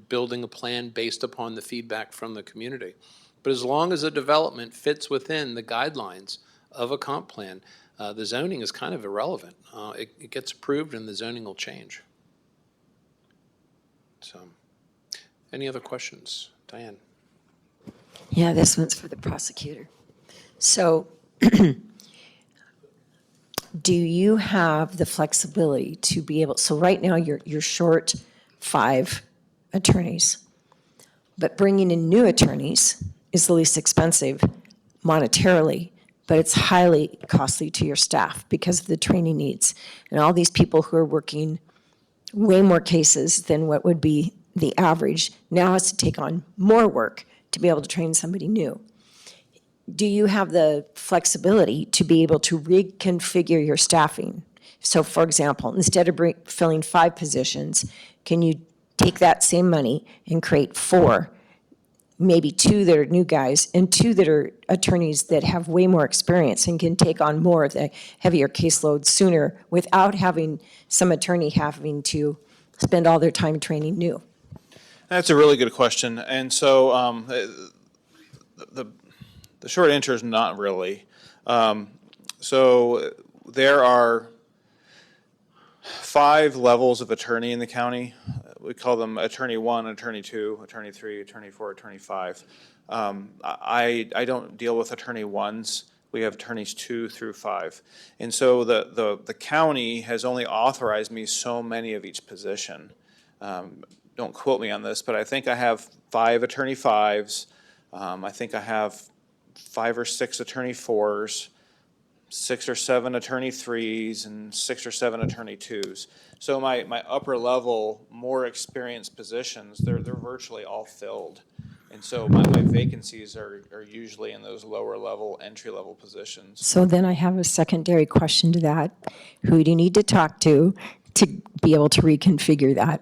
building a plan based upon the feedback from the community. But as long as the development fits within the guidelines of a comp plan, the zoning is kind of irrelevant. It gets approved and the zoning will change. So, any other questions? Diane? Yeah, this one's for the prosecutor. So, do you have the flexibility to be able, so right now you're short 5 attorneys, but bringing in new attorneys is the least expensive monetarily, but it's highly costly to your staff because of the training needs. And all these people who are working way more cases than what would be the average now has to take on more work to be able to train somebody new. Do you have the flexibility to be able to reconfigure your staffing? So for example, instead of filling 5 positions, can you take that same money and create 4, maybe 2 that are new guys and 2 that are attorneys that have way more experience and can take on more of the heavier caseload sooner without having some attorney having to spend all their time training new? That's a really good question. And so the short answer is not really. So there are 5 levels of attorney in the county. We call them Attorney 1, Attorney 2, Attorney 3, Attorney 4, Attorney 5. I don't deal with Attorney 1s. We have Attorneys 2 through 5. And so the county has only authorized me so many of each position. Don't quote me on this, but I think I have 5 Attorney 5s. I think I have 5 or 6 Attorney 4s, 6 or 7 Attorney 3s, and 6 or 7 Attorney 2s. So my upper level, more experienced positions, they're virtually all filled. And so my vacancies are usually in those lower level, entry level positions. So then I have a secondary question to that. Who do you need to talk to be able to reconfigure that?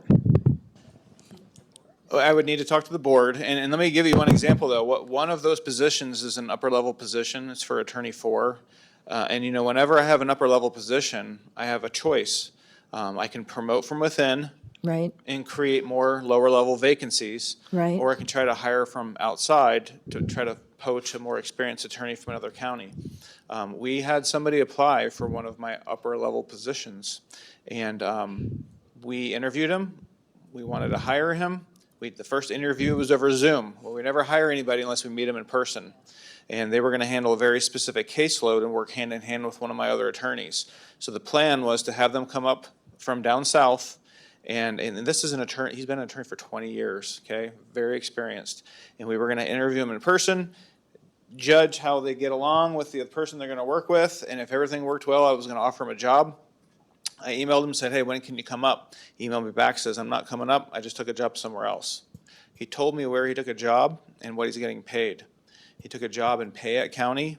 I would need to talk to the board, and let me give you one example though. One of those positions is an upper level position. It's for Attorney 4. And whenever I have an upper level position, I have a choice. I can promote from within, Right, and create more lower level vacancies. Right. Or I can try to hire from outside to try to poach a more experienced attorney from another county. We had somebody apply for one of my upper level positions, and we interviewed him. We wanted to hire him. The first interview was over Zoom. Well, we never hire anybody unless we meet them in person. And they were going to handle a very specific caseload and work hand in hand with one of my other attorneys. So the plan was to have them come up from down south, and this is an attorney, he's been an attorney for 20 years, okay, very experienced. And we were going to interview him in person, judge how they get along with the person they're going to work with, and if everything worked well, I was going to offer him a job. I emailed him and said, hey, when can you come up? He emailed me back, says, I'm not coming up, I just took a job somewhere else. He told me where he took a job and what he's getting paid. He took a job in Payette County,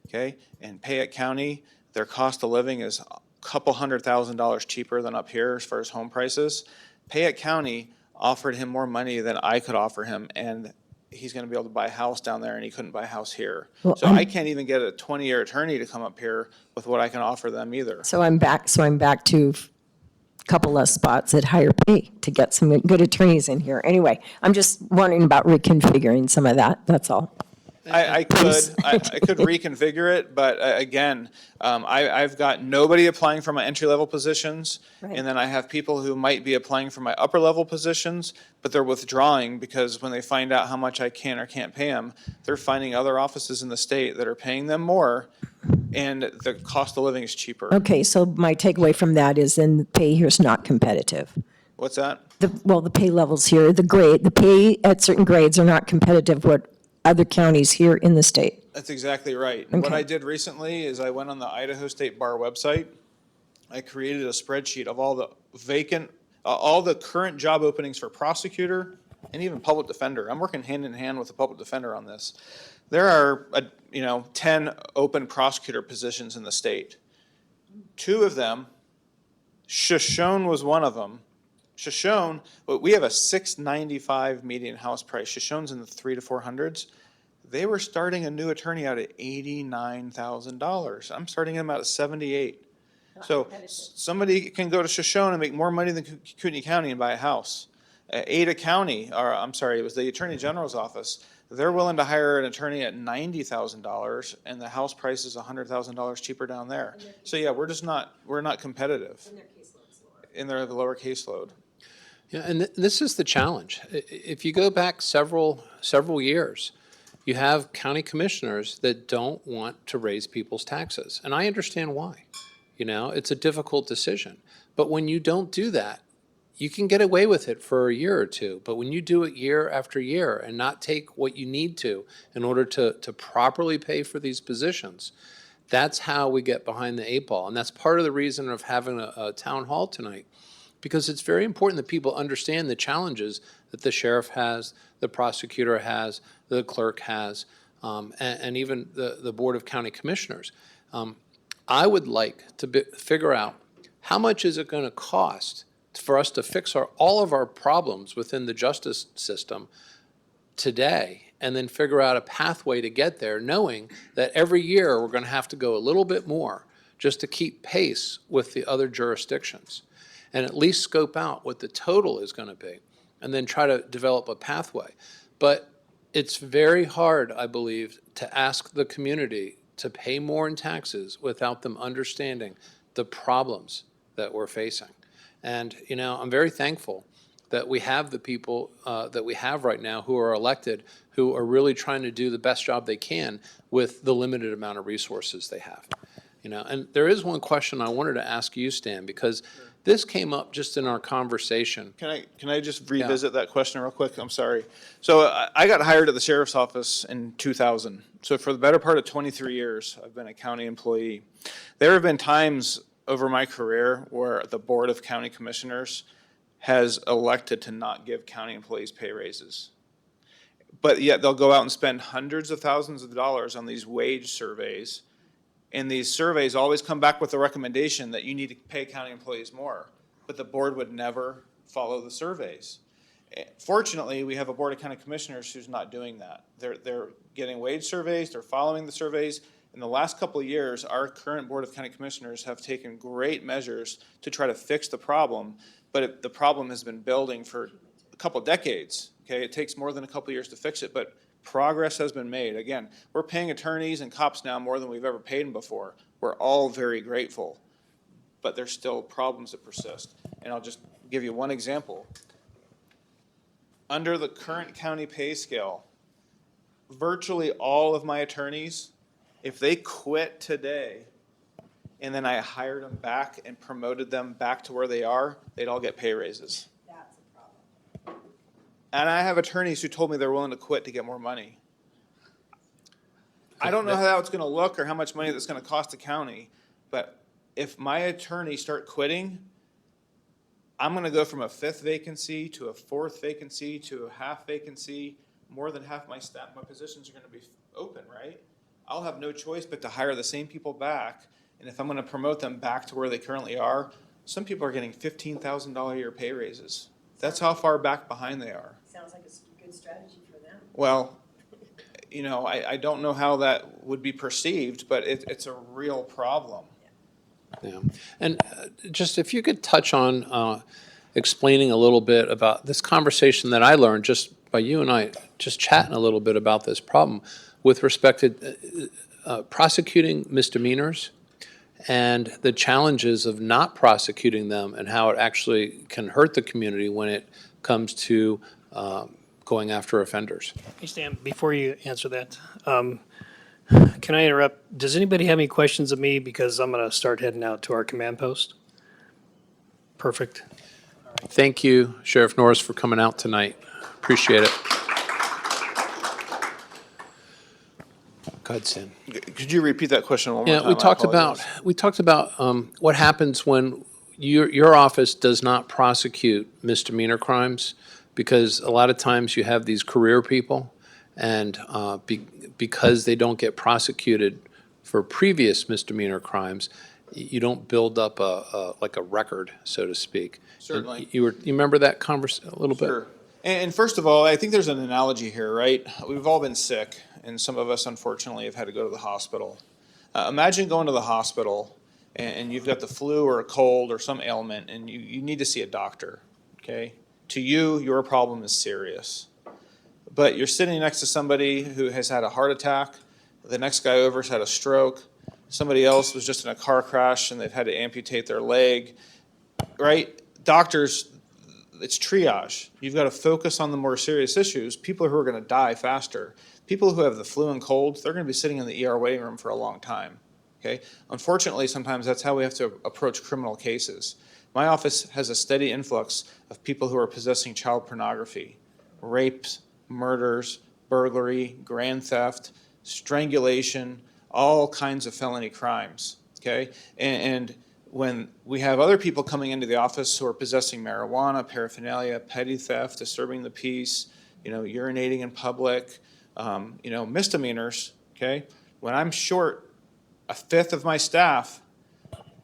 okay? And Payette County, their cost of living is a couple $100,000 cheaper than up here as far as home prices. Payette County offered him more money than I could offer him, and he's going to be able to buy a house down there, and he couldn't buy a house here. Well, so I can't even get a 20-year attorney to come up here with what I can offer them either. so I'm back to a couple less spots at higher pay to get some good attorneys in here. Anyway, I'm just wondering about reconfiguring some of that, that's all. I could reconfigure it, but again, I've got nobody applying for my entry-level positions, Right. and then I have people who might be applying for my upper-level positions, but they're withdrawing because when they find out how much I can or can't pay them, they're finding other offices in the state that are paying them more, and the cost of living is cheaper. Okay, so my takeaway from that is then the pay here is not competitive. What's that? The pay levels here, the pay at certain grades are not competitive other counties here in the state. That's exactly right. And what Okay. I did recently is I went on the Idaho State Bar website. I created a spreadsheet of all the all the current job openings for prosecutor and even public defender. I'm working hand in hand with the public defender on this. There are, 10 open prosecutor positions in the state. 2 of them, Shoshone was one of them. Shoshone, we have a $695 median house price. Shoshone's in the 300 to 400s. They were starting a new attorney out at $89,000. I'm starting them out at $78,000. So somebody can go to Shoshone and make more money than Kootenai County and buy a house. Ada County, it was the Attorney General's office. They're willing to hire an attorney at $90,000, and the house price is $100,000 cheaper down there. So yeah, we're not competitive. And they're the lower caseload. Yeah, and this is the challenge. If you go back several years, you have county commissioners that don't want to raise people's taxes. And I understand why. It's a difficult decision. But when you don't do that, you can get away with it for a year or two. But when you do it year after year and not take what you need to in order to properly pay for these positions, that's how we get behind the 8 ball. And that's part of the reason of having a town hall tonight, because it's very important that people understand the challenges that the sheriff has, the prosecutor has, the clerk has, and even the Board of County Commissioners. I would like to figure out how much is it going to cost for us to fix all of our problems within the justice system today, and then figure out a pathway to get there, knowing that every year we're going to have to go a little bit more just to keep pace with the other jurisdictions, and at least scope out what the total is going to be, and then try to develop a pathway. But it's very hard, I believe, to ask the community to pay more in taxes without them understanding the problems that we're facing. And, I'm very thankful that we have the people that we have right now who are elected, who are really trying to do the best job they can with the limited amount of resources they have. And there is one question I wanted to ask you, Stan, because this came up just in our conversation. Can I just revisit that question real quick? I'm sorry. So I got hired at the sheriff's office in 2000. So for the better part of 23 years, I've been a county employee. There have been times over my career where the Board of County Commissioners has elected to not give county employees pay raises. But yet they'll go out and spend hundreds of thousands of dollars on these wage surveys. And these surveys always come back with the recommendation that you need to pay county employees more. But the board would never follow the surveys. Fortunately, we have a Board of County Commissioners who's not doing that. They're getting wage surveys, they're following the surveys. In the last couple of years, our current Board of County Commissioners have taken great measures to try to fix the problem, but the problem has been building for a couple of decades. Okay, it takes more than a couple of years to fix it, but progress has been made. Again, we're paying attorneys and cops now more than we've ever paid them before. We're all very grateful, but there's still problems that persist. And I'll just give you one example. Under the current county pay scale, virtually all of my attorneys, if they quit today and then I hired them back and promoted them back to where they are, they'd all get pay raises. That's a problem. And I have attorneys who told me they're willing to quit to get more money. I don't know how it's going to look or how much money that's going to cost the county, but if my attorneys start quitting, I'm going to go from a 5th vacancy to a 4th vacancy to a half vacancy. More than half my staff, my positions are going to be open, right? I'll have no choice but to hire the same people back. And if I'm going to promote them back to where they currently are, some people are getting $15,000 a year pay raises. That's how far back behind they are. Sounds like a good strategy for them. Well, I don't know how that would be perceived, but it's a real problem. Yeah. And just if you could touch on explaining a little bit about this conversation that I learned just by you and I just chatting a little bit about this problem with respect to prosecuting misdemeanors and the challenges of not prosecuting them and how it actually can hurt the community when it comes to going after offenders. Hey, Stan, before you answer that, can I interrupt? Does anybody have any questions of me? Because I'm going to start heading out to our command post. Perfect. Thank you, Sheriff Norris, for coming out tonight. Appreciate it. Go ahead, Sam. Could you repeat that question one more Yeah, time? we I talked about, apologize. what happens when your office does not prosecute misdemeanor crimes, because a lot of times you have these career people, and because they don't get prosecuted for previous misdemeanor crimes, you don't build up like a record, so to speak. And Certainly. you remember that conversation a little bit? Sure. And first of all, I think there's an analogy here, right? We've all been sick, and some of us unfortunately have had to go to the hospital. Imagine going to the hospital and you've got the flu or a cold or some ailment and you need to see a doctor, okay? To you, your problem is serious. But you're sitting next to somebody who has had a heart attack, the next guy over has had a stroke, somebody else was just in a car crash and they've had to amputate their leg, right? Doctors, it's triage. You've got to focus on the more serious issues, people who are going to die faster. People who have the flu and cold, they're going to be sitting in the ER waiting room for a long time, okay? Unfortunately, sometimes that's how we have to approach criminal cases. My office has a steady influx of people who are possessing child pornography, rapes, murders, burglary, grand theft, strangulation, all kinds of felony crimes, okay? And when we have other people coming into the office who are possessing marijuana, paraphernalia, petty theft, disturbing the peace, urinating in public, misdemeanors, okay? When I'm short a fifth of my staff,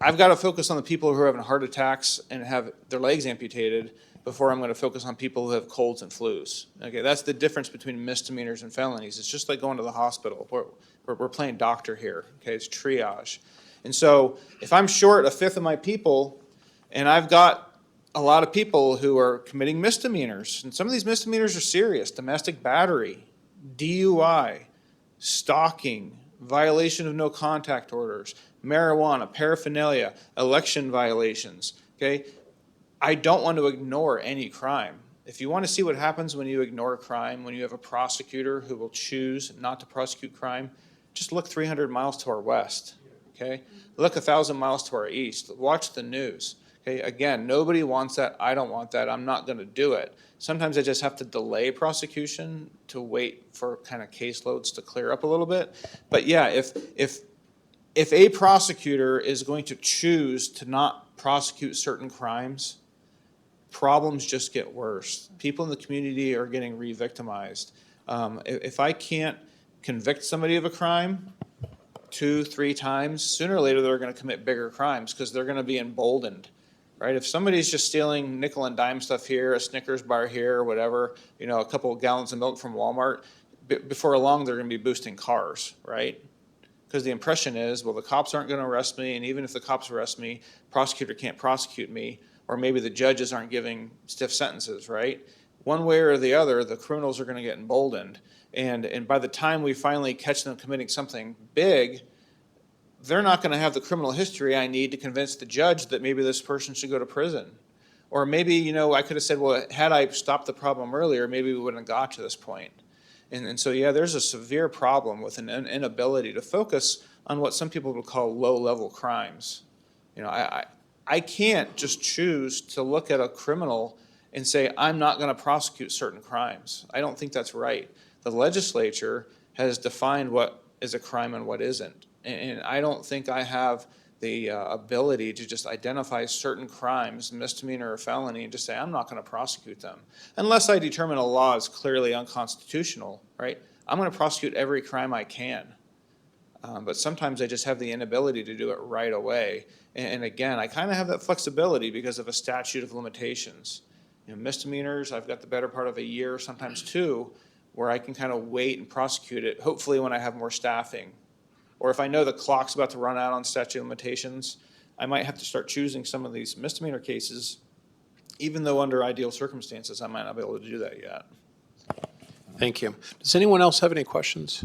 I've got to focus on the people who are having heart attacks and have their legs amputated before I'm going to focus on people who have colds and flus. Okay, that's the difference between misdemeanors and felonies. It's just like going to the hospital. We're playing doctor here, okay? It's triage. And so if I'm short a fifth of my people and I've got a lot of people who are committing misdemeanors, and some of these misdemeanors are serious: domestic battery, DUI, stalking, violation of no contact orders, marijuana, paraphernalia, election violations, okay? I don't want to ignore any crime. If you want to see what happens when you ignore crime, when you have a prosecutor who will choose not to prosecute crime, just look 300 miles to our west, okay? Look 1,000 miles to our east. Watch the news, okay? Again, nobody wants that. I don't want that. I'm not going to do it. Sometimes I just have to delay prosecution to wait for kind of caseloads to clear up a little bit. But yeah, if a prosecutor is going to choose to not prosecute certain crimes, problems just get worse. People in the community are getting re-victimized. If I can't convict somebody of a crime 2-3 times, sooner or later they're going to commit bigger crimes because they're going to be emboldened, right? If somebody's just stealing nickel and dime stuff here, a Snickers bar here, or whatever, a couple of gallons of milk from Walmart, before long they're going to be boosting cars, right? Because the impression is, well, the cops aren't going to arrest me, and even if the cops arrest me, prosecutor can't prosecute me, or maybe the judges aren't giving stiff sentences, right? One way or the other, the criminals are going to get emboldened. And by the time we finally catch them committing something big, they're not going to have the criminal history I need to convince the judge that maybe this person should go to prison. Or maybe, I could have said, well, had I stopped the problem earlier, maybe we wouldn't have got to this point. And so, yeah, there's a severe problem with an inability to focus on what some people would call low-level crimes. I can't just choose to look at a criminal and say, I'm not going to prosecute certain crimes. I don't think that's right. The legislature has defined what is a crime and what isn't. And I don't think I have the ability to just identify certain crimes, misdemeanor or felony, and just say, I'm not going to prosecute them. Unless I determine a law is clearly unconstitutional, right? I'm going to prosecute every crime I can. But sometimes I just have the inability to do it right away. And again, I kind of have that flexibility because of a statute of limitations. Misdemeanors, I've got the better part of a year, sometimes 2, where I can kind of wait and prosecute it, hopefully when I have more staffing. Or if I know the clock's about to run out on statute of limitations, I might have to start choosing some of these misdemeanor cases, even though under ideal circumstances, I might not be able to do that yet. Thank you. Does anyone else have any questions?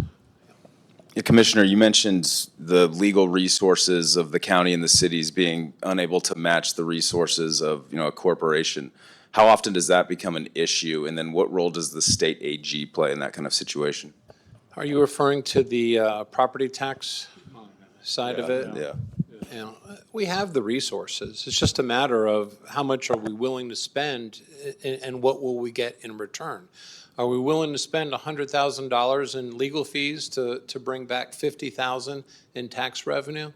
Yeah, Commissioner, you mentioned the legal resources of the county and the cities being unable to match the resources of, a corporation. How often does that become an issue? And then what role does the state AG play in that kind of situation? Are you referring to the property tax side of it? Yeah. We have the resources. It's just a matter of how much are we willing to spend and what will we get in return. Are we willing to spend $100,000 in legal fees to bring back $50,000 in tax revenue?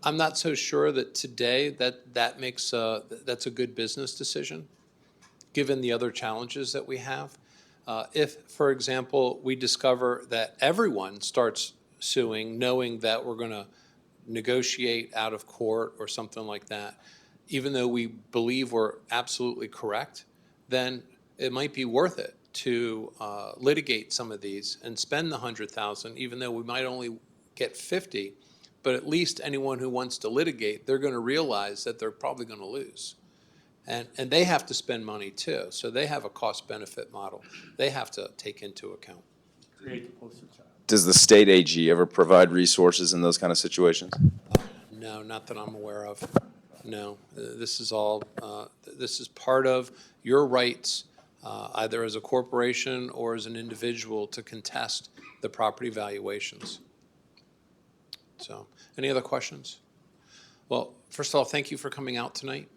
I'm not so sure that today that makes, that's a good business decision, given the other challenges that we have. If, for example, we discover that everyone starts suing knowing that we're going to negotiate out of court or something like that, even though we believe we're absolutely correct, then it might be worth it to litigate some of these and spend the $100,000, even though we might only get 50. But at least anyone who wants to litigate, they're going to realize that they're probably going to lose. And they have to spend money too. So they have a cost-benefit model they have to take into account. Does the state AG ever provide resources in those kind of situations? No, not that I'm aware of. No, this is all, this is part of your rights, either as a corporation or as an individual, to contest the property valuations. So, any other questions? Well, first of all, thank you for coming out tonight.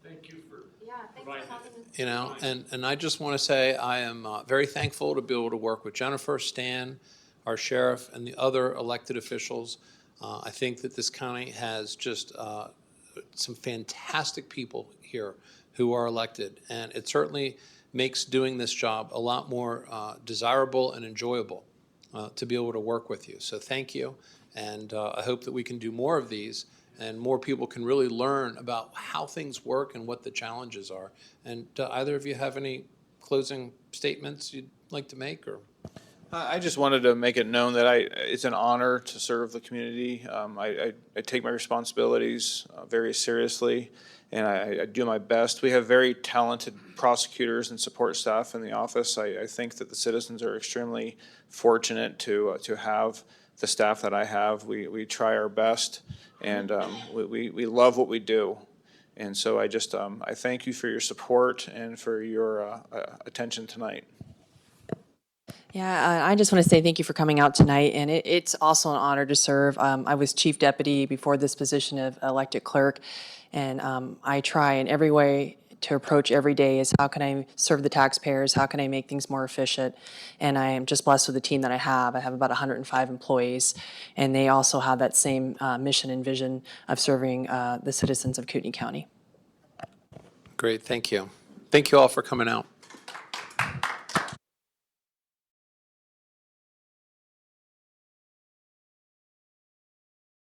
Thank you for Thanks for having us. You know, and I just want to say I am very thankful to be able to work with Jennifer, Stan, our sheriff, and the other elected officials. I think that this county has just some fantastic people here who are elected, and it certainly makes doing this job a lot more desirable and enjoyable to be able to work with you. So thank you, and I hope that we can do more of these and more people can really learn about how things work and what the challenges are. And do either of you have any closing statements you'd like to make, or? I just wanted to make it known that it's an honor to serve the community. I take my responsibilities very seriously, and I do my best. We have very talented prosecutors and support staff in the office. I think that the citizens are extremely fortunate to have the staff that I have. We try our best, and we love what we do. And so I just I thank you for your support and for your attention tonight. Yeah, I just want to say thank you for coming out tonight, and it's also an honor to serve. I was chief deputy before this position of elected clerk, and I try in every way to approach every day is how can I serve the taxpayers, how can I make things more efficient, and I am just blessed with the team that I have. I have about 105 employees, and they also have that same mission and vision of serving the citizens of Kootenai County. Great, thank you. Thank you all for coming out.